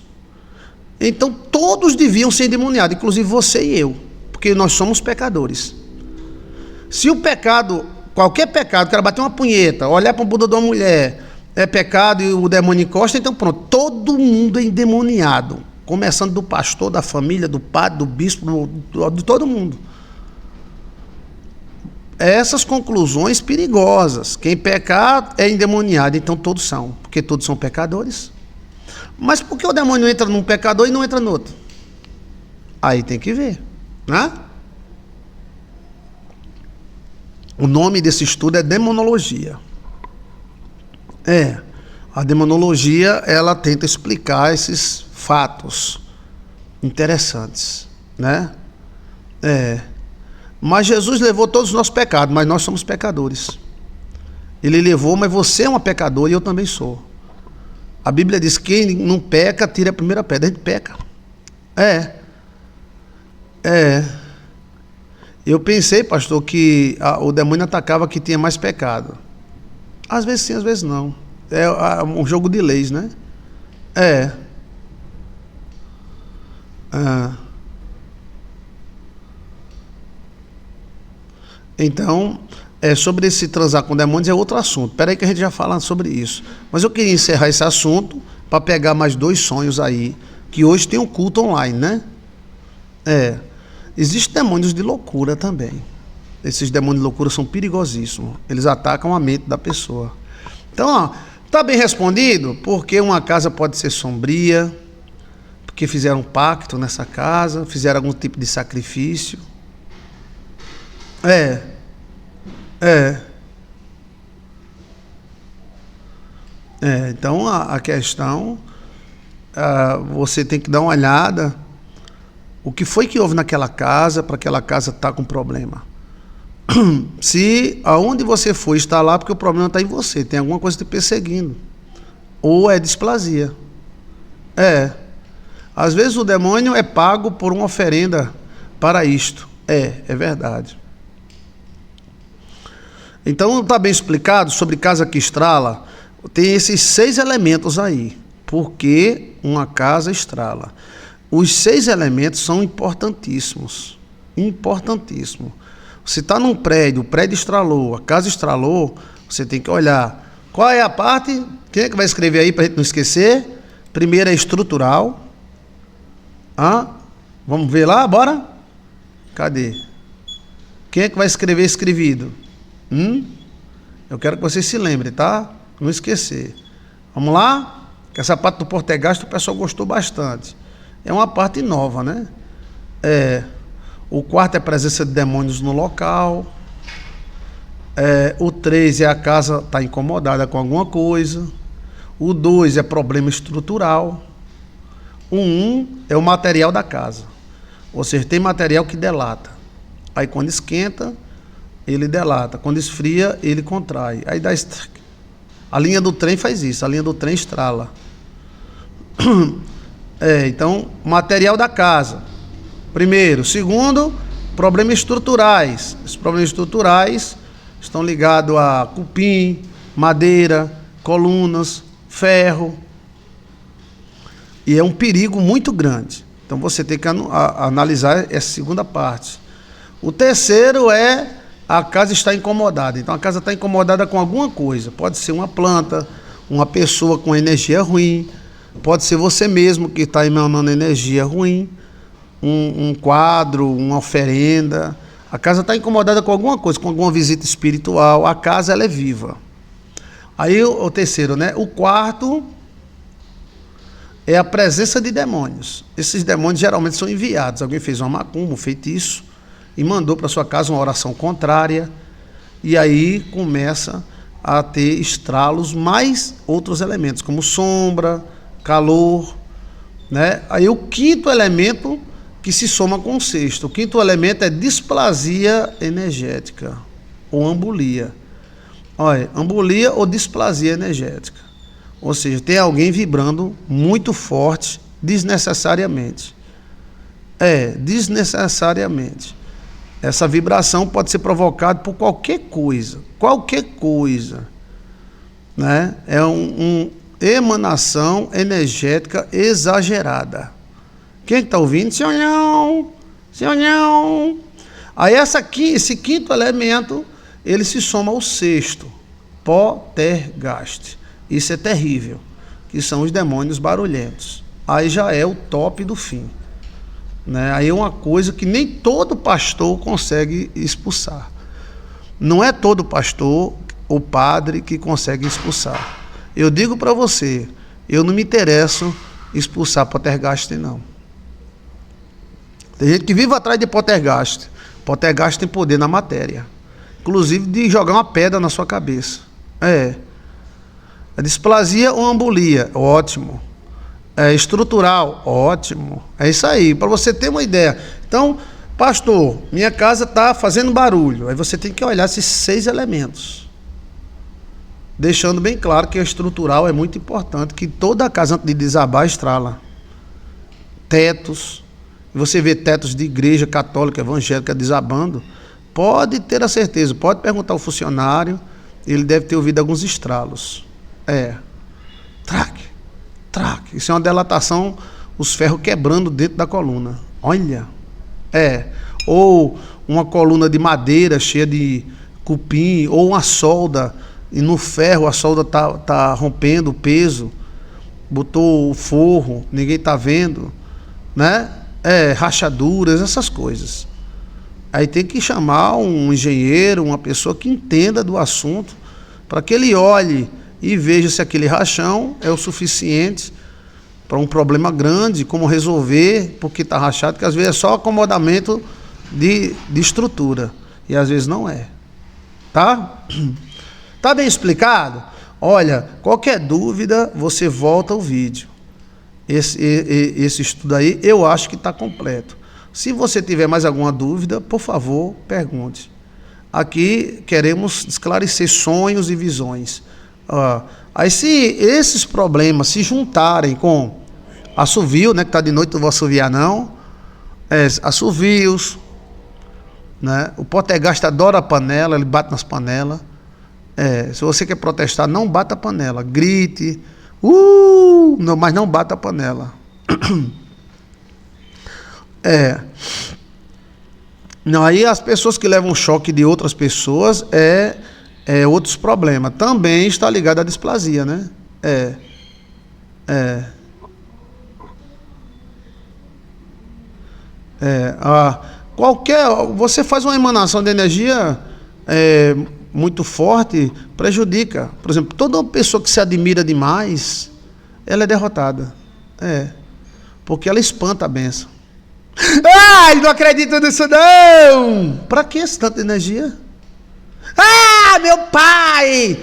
Então todos deviam ser endemoniados, inclusive você e eu, porque nós somos pecadores. Se o pecado, qualquer pecado, o cara bater uma punheta, olhar para o bunda de uma mulher, é pecado e o demônio encosta, então pronto, todo mundo é endemoniado. Começando do pastor, da família, do padre, do bispo, de todo mundo. Essas conclusões perigosas. Quem pecar é endemoniado, então todos são, porque todos são pecadores. Mas por que o demônio entra num pecador e não entra no outro? Aí tem que ver, né? O nome desse estudo é demonologia. A demonologia, ela tenta explicar esses fatos interessantes, né? Mas Jesus levou todos os nossos pecados, mas nós somos pecadores. Ele levou, mas você é uma pecadora e eu também sou. A Bíblia diz que quem não peca, tira a primeira pedra. A gente peca. Eu pensei, pastor, que o demônio atacava que tinha mais pecado. Às vezes sim, às vezes não. É um jogo de leis, né? Então, sobre esse transar com demônios é outro assunto. Espera aí que a gente já fala sobre isso. Mas eu queria encerrar esse assunto para pegar mais 2 sonhos aí, que hoje tem um culto online, né? Existem demônios de loucura também. Esses demônios de loucura são perigosíssimos. Eles atacam a mente da pessoa. Então, está bem respondido? Porque uma casa pode ser sombria, porque fizeram um pacto nessa casa, fizeram algum tipo de sacrifício. É. Então a questão, você tem que dar uma olhada o que foi que houve naquela casa para aquela casa estar com problema. Se aonde você foi está lá porque o problema está em você, tem alguma coisa te perseguindo, ou é displasia. Às vezes o demônio é pago por uma oferenda para isto. É verdade. Então está bem explicado sobre casa que estrala. Tem esses 6 elementos aí. Por que uma casa estrala? Os 6 elementos são importantíssimos. Importantíssimo. Você está num prédio, o prédio estralou, a casa estralou, você tem que olhar. Qual é a parte? Quem é que vai escrever aí para a gente não esquecer? Primeiro é estrutural. Vamos ver lá, bora? Cadê? Quem é que vai escrever escrevido? Eu quero que você se lembre, tá? Não esquecer. Vamos lá? Que essa parte do Portegasto o pessoal gostou bastante. É uma parte nova, né? O 4 é a presença de demônios no local. O 3 é a casa está incomodada com alguma coisa. O 2 é problema estrutural. O 1 é o material da casa. Ou seja, tem material que delata. Aí quando esquenta, ele delata. Quando esfria, ele contrai. Aí dá a linha do trem faz isso. A linha do trem estrala. Então, material da casa. Primeiro. Segundo, problemas estruturais. Os problemas estruturais estão ligados a cupim, madeira, colunas, ferro. E é um perigo muito grande. Então você tem que analisar essa segunda parte. O terceiro é a casa está incomodada. Então a casa está incomodada com alguma coisa. Pode ser uma planta, uma pessoa com energia ruim, pode ser você mesmo que está emanando energia ruim, um quadro, uma oferenda. A casa está incomodada com alguma coisa, com alguma visita espiritual. A casa ela é viva. Aí o terceiro, né? O quarto é a presença de demônios. Esses demônios geralmente são enviados. Alguém fez uma macumba, um feitiço, e mandou para sua casa uma oração contrária, e aí começa a ter estralos mais outros elementos, como sombra, calor, né? Aí o quinto elemento que se soma com o sexto. O quinto elemento é displasia energética, ou ambulia. Olha, ambulia ou displasia energética. Ou seja, tem alguém vibrando muito forte, desnecessariamente. Desnecessariamente. Essa vibração pode ser provocada por qualquer coisa, né? É uma emanação energética exagerada. Quem está ouvindo? Senhor. Aí esse quinto elemento, ele se soma ao sexto, Poltergeist. Isso é terrível, que são os demônios barulhentos. Aí já é o top do fim. Né? Aí é uma coisa que nem todo pastor consegue expulsar. Não é todo pastor ou padre que consegue expulsar. Eu digo para você, eu não me interesso em expulsar Poltergeist, não. Tem gente que vive atrás de Poltergeist. Poltergeist tem poder na matéria, inclusive de jogar uma pedra na sua cabeça. A displasia ou ambulia, ótimo. Estrutural, ótimo. É isso aí, para você ter uma ideia. Então, pastor, minha casa está fazendo barulho. Aí você tem que olhar esses 6 elementos, deixando bem claro que a estrutural é muito importante, que toda casa antes de desabar estrala. Tetos, você vê tetos de igreja católica, evangélica desabando, pode ter a certeza, pode perguntar ao funcionário, ele deve ter ouvido alguns estralos. Traque. Isso é uma delatação, os ferros quebrando dentro da coluna. Olha. Ou uma coluna de madeira cheia de cupim, ou uma solda, e no ferro a solda tá rompendo o peso, botou o forro, ninguém tá vendo, né? Rachaduras, essas coisas. Aí tem que chamar um engenheiro, uma pessoa que entenda do assunto, para que ele olhe e veja se aquele rachão é o suficiente para um problema grande, como resolver, porque está rachado, que às vezes é só acomodamento de estrutura, e às vezes não é. Tá? Tá bem explicado? Olha, qualquer dúvida, você volta ao vídeo. Esse estudo aí, eu acho que está completo. Se você tiver mais alguma dúvida, por favor, pergunte. Aqui queremos esclarecer sonhos e visões. Aí se esses problemas se juntarem com assovio, né, que está de noite, não vou assoviar não, assovios, né, o poltergeist adora a panela, ele bate nas panelas. Se você quer protestar, não bata a panela, grite, não, mas não bata a panela. Não, aí as pessoas que levam choque de outras pessoas outros problemas. Também está ligado à displasia, né? Você faz uma emanação de energia muito forte, prejudica. Por exemplo, toda pessoa que se admira demais, ela é derrotada. Porque ela espanta a bênção. Ai, não acredito nisso não! Pra que essa tanta energia? Meu pai!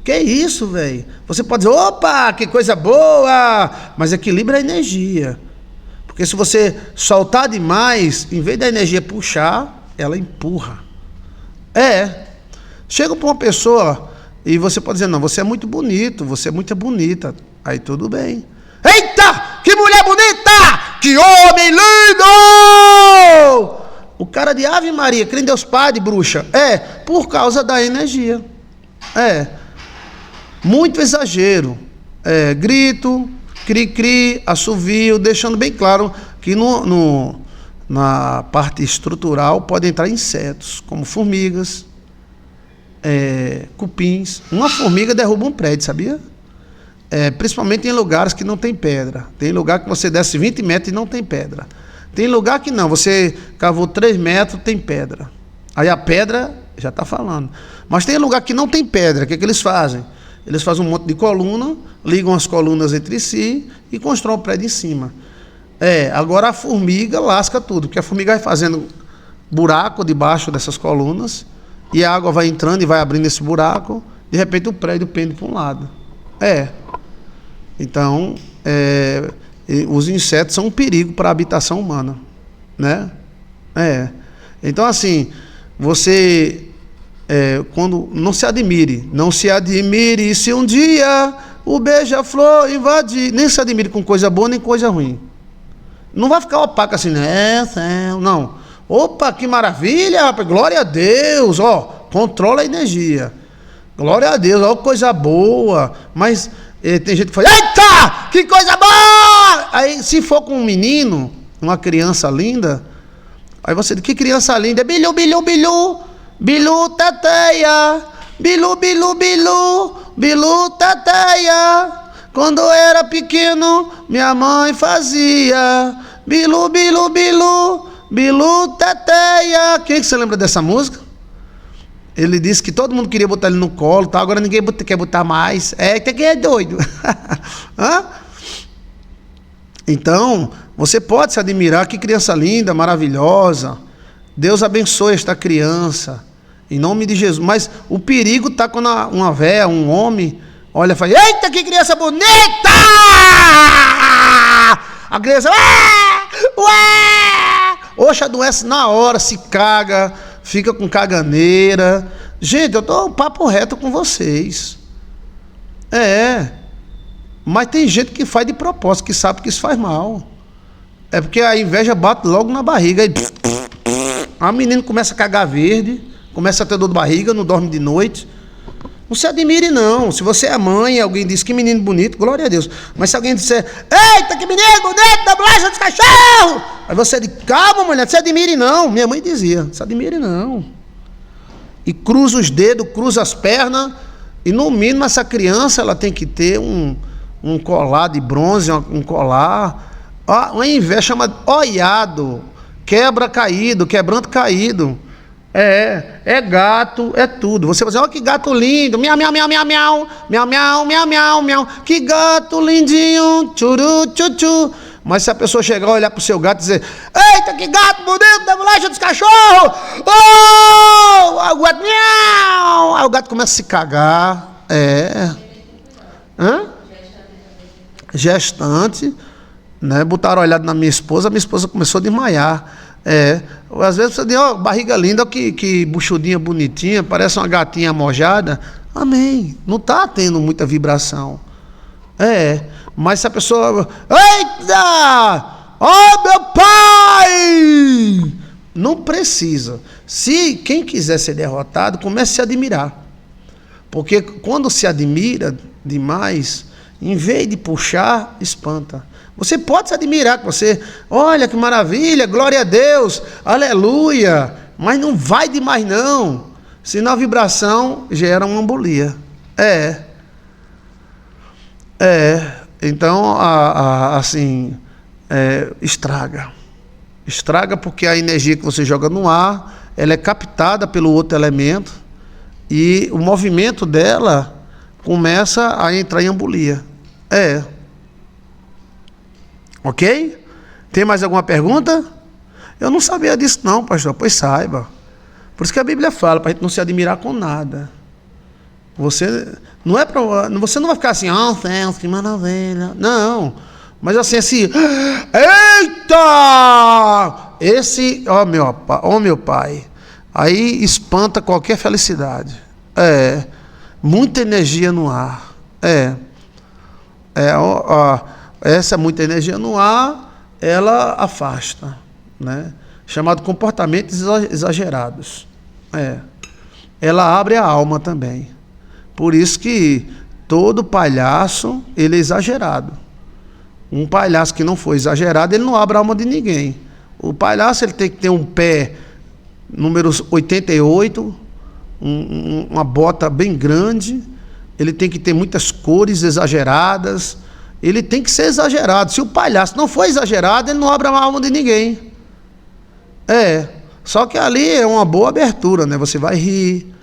Que isso, velho? Você pode dizer, opa, que coisa boa! Mas equilibra a energia. Porque se você soltar demais, em vez da energia puxar, ela empurra. Chega para uma pessoa e você pode dizer, não, você é muito bonito, você é muito bonita. Aí tudo bem. Eita, que mulher bonita! Que homem lindo! O cara de Ave Maria, crê em Deus Pai, de bruxa. Por causa da energia. Muito exagero. Grito, cri-cri, assovio, deixando bem claro que na parte estrutural podem entrar insetos, como formigas, cupins. Uma formiga derruba um prédio, sabia? Principalmente em lugares que não tem pedra. Tem lugar que você desce 20 metros e não tem pedra. Tem lugar que não, você cavou 3 metros, tem pedra. Aí a pedra já está falando. Mas tem lugar que não tem pedra, o que eles fazem? Eles fazem um monte de coluna, ligam as colunas entre si e constroem um prédio em cima. Agora a formiga lasca tudo, porque a formiga vai fazendo buraco debaixo dessas colunas e a água vai entrando e vai abrindo esse buraco, de repente o prédio pende para um lado. Então, os insetos são um perigo para a habitação humana, né? Então, assim, você, quando não se admire se um dia o beija-flor invadir, nem se admire com coisa boa nem coisa ruim. Não vai ficar opaco assim, não. Opa, que maravilha, rapaz, glória a Deus, controla a energia. Glória a Deus, coisa boa. Mas tem gente que fala, eita, que coisa boa! Aí, se for com um menino, uma criança linda, aí você diz, que criança linda? Bilu, bilu, bilu, bilu, tateia, bilu, bilu, bilu, bilu, tateia. Quando eu era pequeno, minha mãe fazia, bilu, bilu, bilu, bilu, tateia. Quem é que você lembra dessa música? Ele disse que todo mundo queria botar ele no colo, tá? Agora ninguém quer botar mais. Quem é doido? Então, você pode se admirar, que criança linda, maravilhosa. Deus abençoe esta criança, em nome de Jesus. Mas o perigo está quando uma véia, um homem, olha e fala, eita, que criança bonita! A criança, oxe, adoece na hora, se caga, fica com caganeira. Gente, eu estou papo reto com vocês. Mas tem gente que faz de propósito, que sabe que isso faz mal. Porque a inveja bate logo na barriga. Aí, a menina começa a cagar verde, começa a ter dor de barriga, não dorme de noite. Não se admire, não. Se você é mãe e alguém diz que menino bonito, glória a Deus. Mas se alguém disser, eita, que menino bonito da bolacha dos cachorros! Aí você diz, calma, mulher, não se admire, não. Minha mãe dizia, não se admire, não. E cruza os dedos, cruza as pernas. E no mínimo essa criança, ela tem que ter um colar de bronze, um colar. Uma inveja chama oiado, quebra caído, quebrando caído. É gato, é tudo. Você vai dizer, olha que gato lindo, miau, miau, miau, miau, miau, miau, miau, miau, miau, miau, que gato lindinho, tchuru, tchu. Mas se a pessoa chegar, olhar pro seu gato e dizer, eita, que gato bonito, da bolacha dos cachorros, oh, aí o gato, miau, aí o gato começa a se cagar, gestante, né, botaram olhado na minha esposa começou a desmaiar. Às vezes você diz, ó, barriga linda, que buchudinha bonitinha, parece uma gatinha mojada. Amém. Não está tendo muita vibração. Mas se a pessoa, eita! Ó, meu pai! Não precisa. Se quem quiser ser derrotado, comece a se admirar. Porque quando se admira demais, em vez de puxar, espanta. Você pode se admirar, que você, olha que maravilha, glória a Deus, aleluia, mas não vai demais não, senão a vibração gera uma embolia. Então, assim, estraga porque a energia que você joga no ar, ela é captada pelo outro elemento e o movimento dela começa a entrar em embolia. Ok? Tem mais alguma pergunta? Eu não sabia disso não, pastor. Pois saiba. Por isso que a Bíblia fala, para a gente não se admirar com nada. Você não vai ficar assim, Deus, que maravilha. Não. Mas assim, eita! Esse, meu pai. Aí espanta qualquer felicidade. Muita energia no ar. Essa muita energia no ar, ela afasta, né? Chamado comportamentos exagerados. Ela abre a alma também. Por isso que todo palhaço, ele é exagerado. Um palhaço que não for exagerado, ele não abre a alma de ninguém. O palhaço, ele tem que ter um pé número 88, uma bota bem grande, ele tem que ter muitas cores exageradas, ele tem que ser exagerado. Se o palhaço não for exagerado, ele não abre a alma de ninguém. Só que ali é uma boa abertura, né? Você vai rir,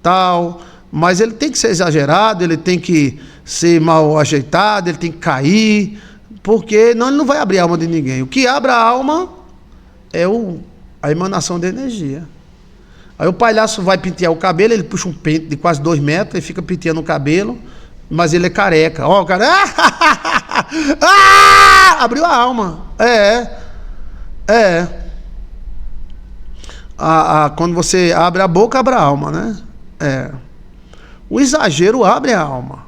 tal, mas ele tem que ser exagerado, ele tem que ser mal ajeitado, ele tem que cair, porque não, ele não vai abrir a alma de ninguém. O que abre a alma é a emanação de energia. Aí o palhaço vai pentear o cabelo, ele puxa um pente de quase 2 metros e fica penteando o cabelo, mas ele é careca. Ó, o cara... abriu a alma. Quando você abre a boca, abre a alma, né? O exagero abre a alma.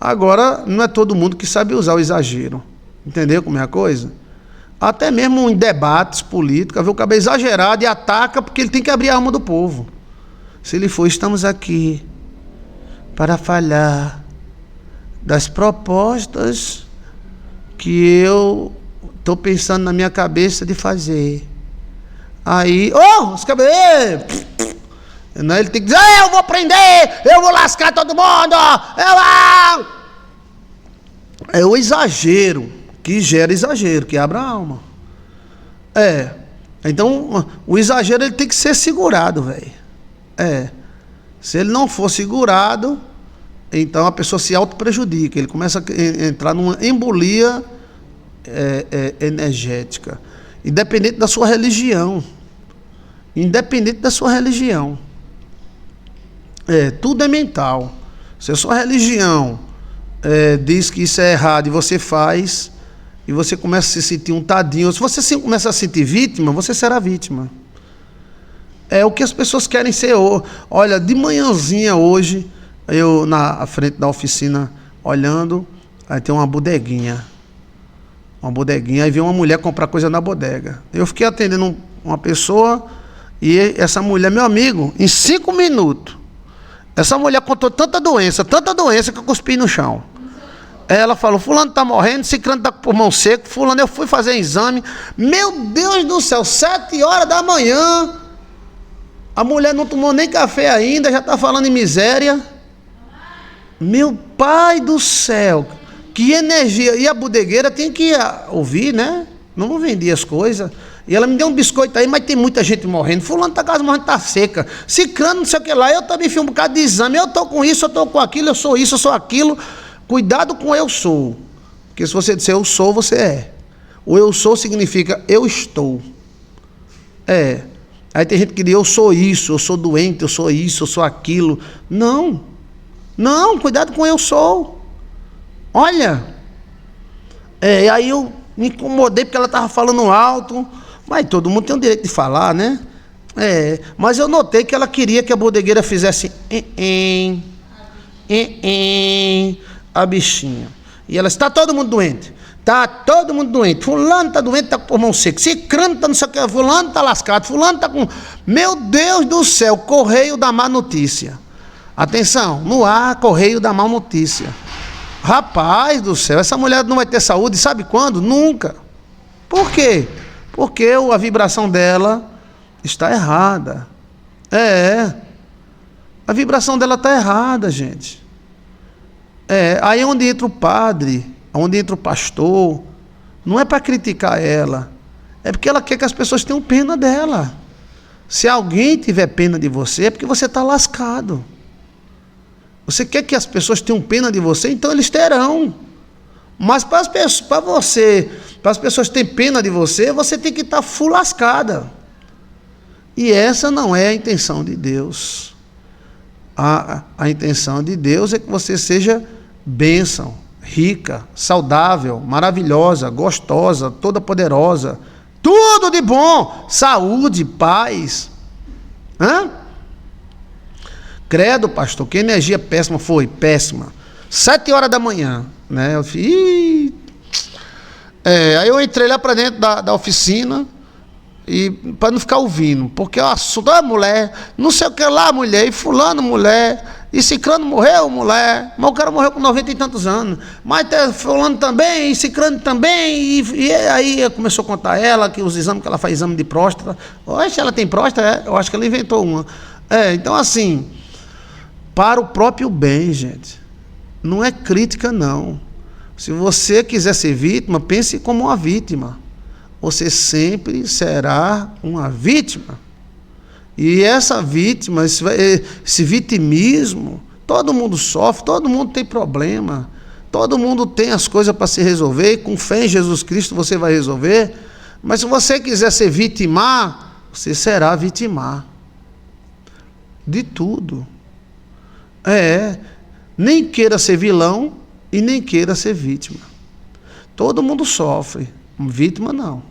Agora, não é todo mundo que sabe usar o exagero. Entendeu como é a coisa? Até mesmo em debates políticos, o cabelo exagerado e ataca porque ele tem que abrir a alma do povo. Se ele for, estamos aqui para falar das propostas que eu estou pensando na minha cabeça de fazer. Aí, os cabelos, ele tem que dizer, eu vou prender, eu vou lascar todo mundo, é o exagero que gera exagero, que abre a alma. Então, o exagero ele tem que ser segurado, velho. Se ele não for segurado, então a pessoa se auto-prejudica, ele começa a entrar numa embolia energética, independente da sua religião. Tudo é mental. Se a sua religião diz que isso é errado e você faz, e você começa a se sentir um tadinho, se você começa a se sentir vítima, você será vítima. É o que as pessoas querem ser. Olha, de manhãzinha hoje, eu na frente da oficina olhando, aí tem uma bodeguinha, aí veio uma mulher comprar coisa na bodega. Eu fiquei atendendo uma pessoa, e essa mulher, meu amigo, em 5 minutos, essa mulher contou tanta doença que eu cuspi no chão. Ela falou, fulano está morrendo, ciclano está com o pulmão seco, fulano, eu fui fazer exame, meu Deus do céu, 7 horas da manhã, a mulher não tomou nem café ainda, já está falando em miséria. Meu pai do céu, que energia. E a bodegueira tem que ouvir, né? Não vendia as coisas. E ela me deu um biscoito aí, mas tem muita gente morrendo. Fulano tá quase morrendo, tá seca. Cicrano, não sei o que lá. Eu também fiz um bocado de exame. Eu tô com isso, eu tô com aquilo, eu sou isso, eu sou aquilo. Cuidado com eu sou. Porque se você disser eu sou, você é. O eu sou significa eu estou. É. Aí tem gente que diz eu sou isso, eu sou doente, eu sou isso, eu sou aquilo. Não. Não, cuidado com eu sou. Olha. Aí eu me incomodei porque ela estava falando alto. Mas todo mundo tem o direito de falar, né? Mas eu notei que ela queria que a bodegueira fizesse a bichinha. E ela está todo mundo doente. Está todo mundo doente. Fulano está doente, está com o pulmão seco. Cicrano está não sei o que. Fulano está lascado. Fulano está com... Meu Deus do céu, correio da má notícia. Atenção, no ar, correio da má notícia. Rapaz do céu, essa mulher não vai ter saúde, sabe quando? Nunca. Por quê? Porque a vibração dela está errada. A vibração dela está errada, gente. Aí onde entra o padre, onde entra o pastor, não é para criticar ela, é porque ela quer que as pessoas tenham pena dela. Se alguém tiver pena de você, é porque você está lascado. Você quer que as pessoas tenham pena de você, então eles terão. Mas para as pessoas terem pena de você, você tem que estar full lascada. E essa não é a intenção de Deus. A intenção de Deus é que você seja bênção, rica, saudável, maravilhosa, gostosa, toda poderosa, tudo de bom, saúde, paz. Credo, pastor, que energia péssima foi, péssima. 7 horas da manhã, né? Eu fiz... aí eu entrei lá para dentro da oficina, e para não ficar ouvindo, porque o assunto é mulher, não sei o que lá, mulher, e fulano, mulher, e cicrano morreu, mulher, mas o cara morreu com 90 e tantos anos, mas fulano também, e cicrano também, e aí começou a contar ela, que os exames que ela faz, exame de próstata. Oxe, ela tem próstata? Eu acho que ela inventou uma. Então assim, para o próprio bem, gente, não é crítica não. Se você quiser ser vítima, pense como uma vítima. Você sempre será uma vítima. E essa vítima, esse vitimismo, todo mundo sofre, todo mundo tem problema, todo mundo tem as coisas para se resolver, e com fé em Jesus Cristo você vai resolver. Mas se você quiser ser vitimar, você será vitimar de tudo. Nem queira ser vilão e nem queira ser vítima. Todo mundo sofre, vítima não.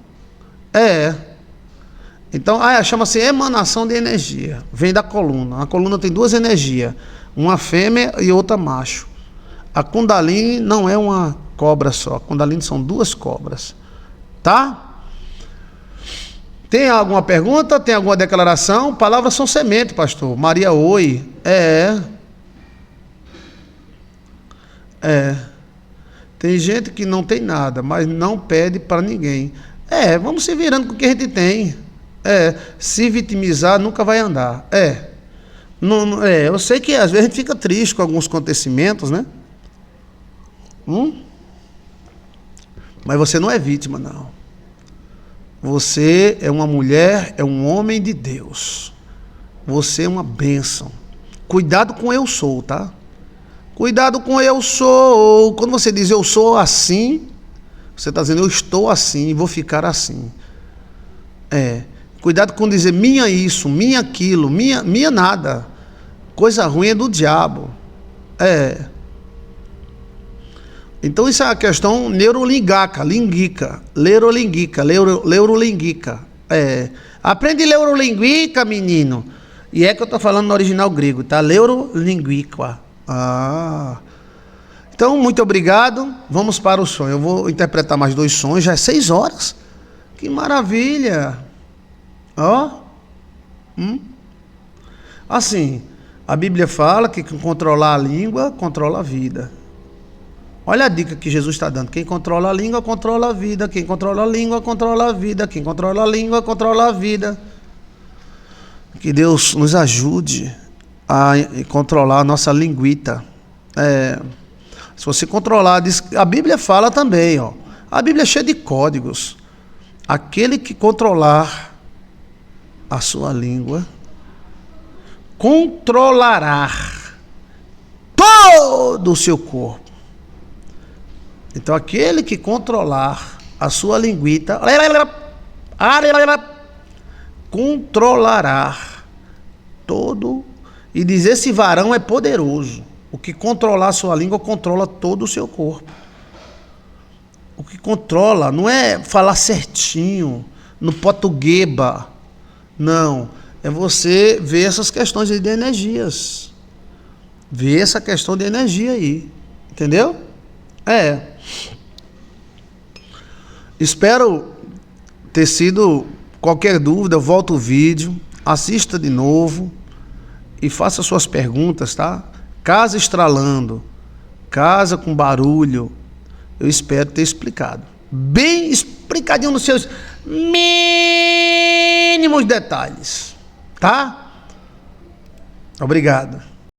Então, chama-se emanação de energia. Vem da coluna. A coluna tem 2 energias, uma fêmea e outra macho. A Kundalini não é uma cobra só. A Kundalini são 2 cobras. Tá? Tem alguma pergunta? Tem alguma declaração? Palavras são semente, pastor. Maria, oi. Tem gente que não tem nada, mas não pede para ninguém. Vamos se virando com o que a gente tem. Se vitimizar nunca vai andar. Eu sei que às vezes a gente fica triste com alguns acontecimentos, né? Mas você não é vítima, não. Você é uma mulher, é um homem de Deus. Você é uma bênção. Cuidado com eu sou, tá? Cuidado com eu sou. Quando você diz eu sou assim, você está dizendo eu estou assim e vou ficar assim. Cuidado com dizer minha isso, minha aquilo, minha nada. Coisa ruim é do diabo. Então isso é uma questão neurolinguística. Aprende neurolinguística, menino. E que eu estou falando no original grego, tá? Neurolinguística. Então, muito obrigado. Vamos para o sonho. Eu vou interpretar mais 2 sonhos. Já é 6 horas. Que maravilha. Assim, a Bíblia fala que quem controlar a língua, controla a vida. Olha a dica que Jesus está dando. Quem controla a língua, controla a vida. Quem controla a língua, controla a vida. Quem controla a língua, controla a vida. Que Deus nos ajude a controlar a nossa linguita. Se você controlar, a Bíblia fala também, a Bíblia é cheia de códigos. aquele que controlar a sua língua controlará todo o seu corpo. Então, aquele que controlar a sua linguita controlará todo. E diz: esse varão é poderoso. O que controlar a sua língua controla todo o seu corpo. O que controla não é falar certinho, no potugueba. Não. É você ver essas questões de energias. Ver essa questão de energia aí. Entendeu? Espero ter sido. Qualquer dúvida, volta o vídeo, assista de novo e faça suas perguntas, tá? Casa estralando, casa com barulho, eu espero ter explicado. Bem explicadinho nos seus mínimos detalhes, tá? Obrigado.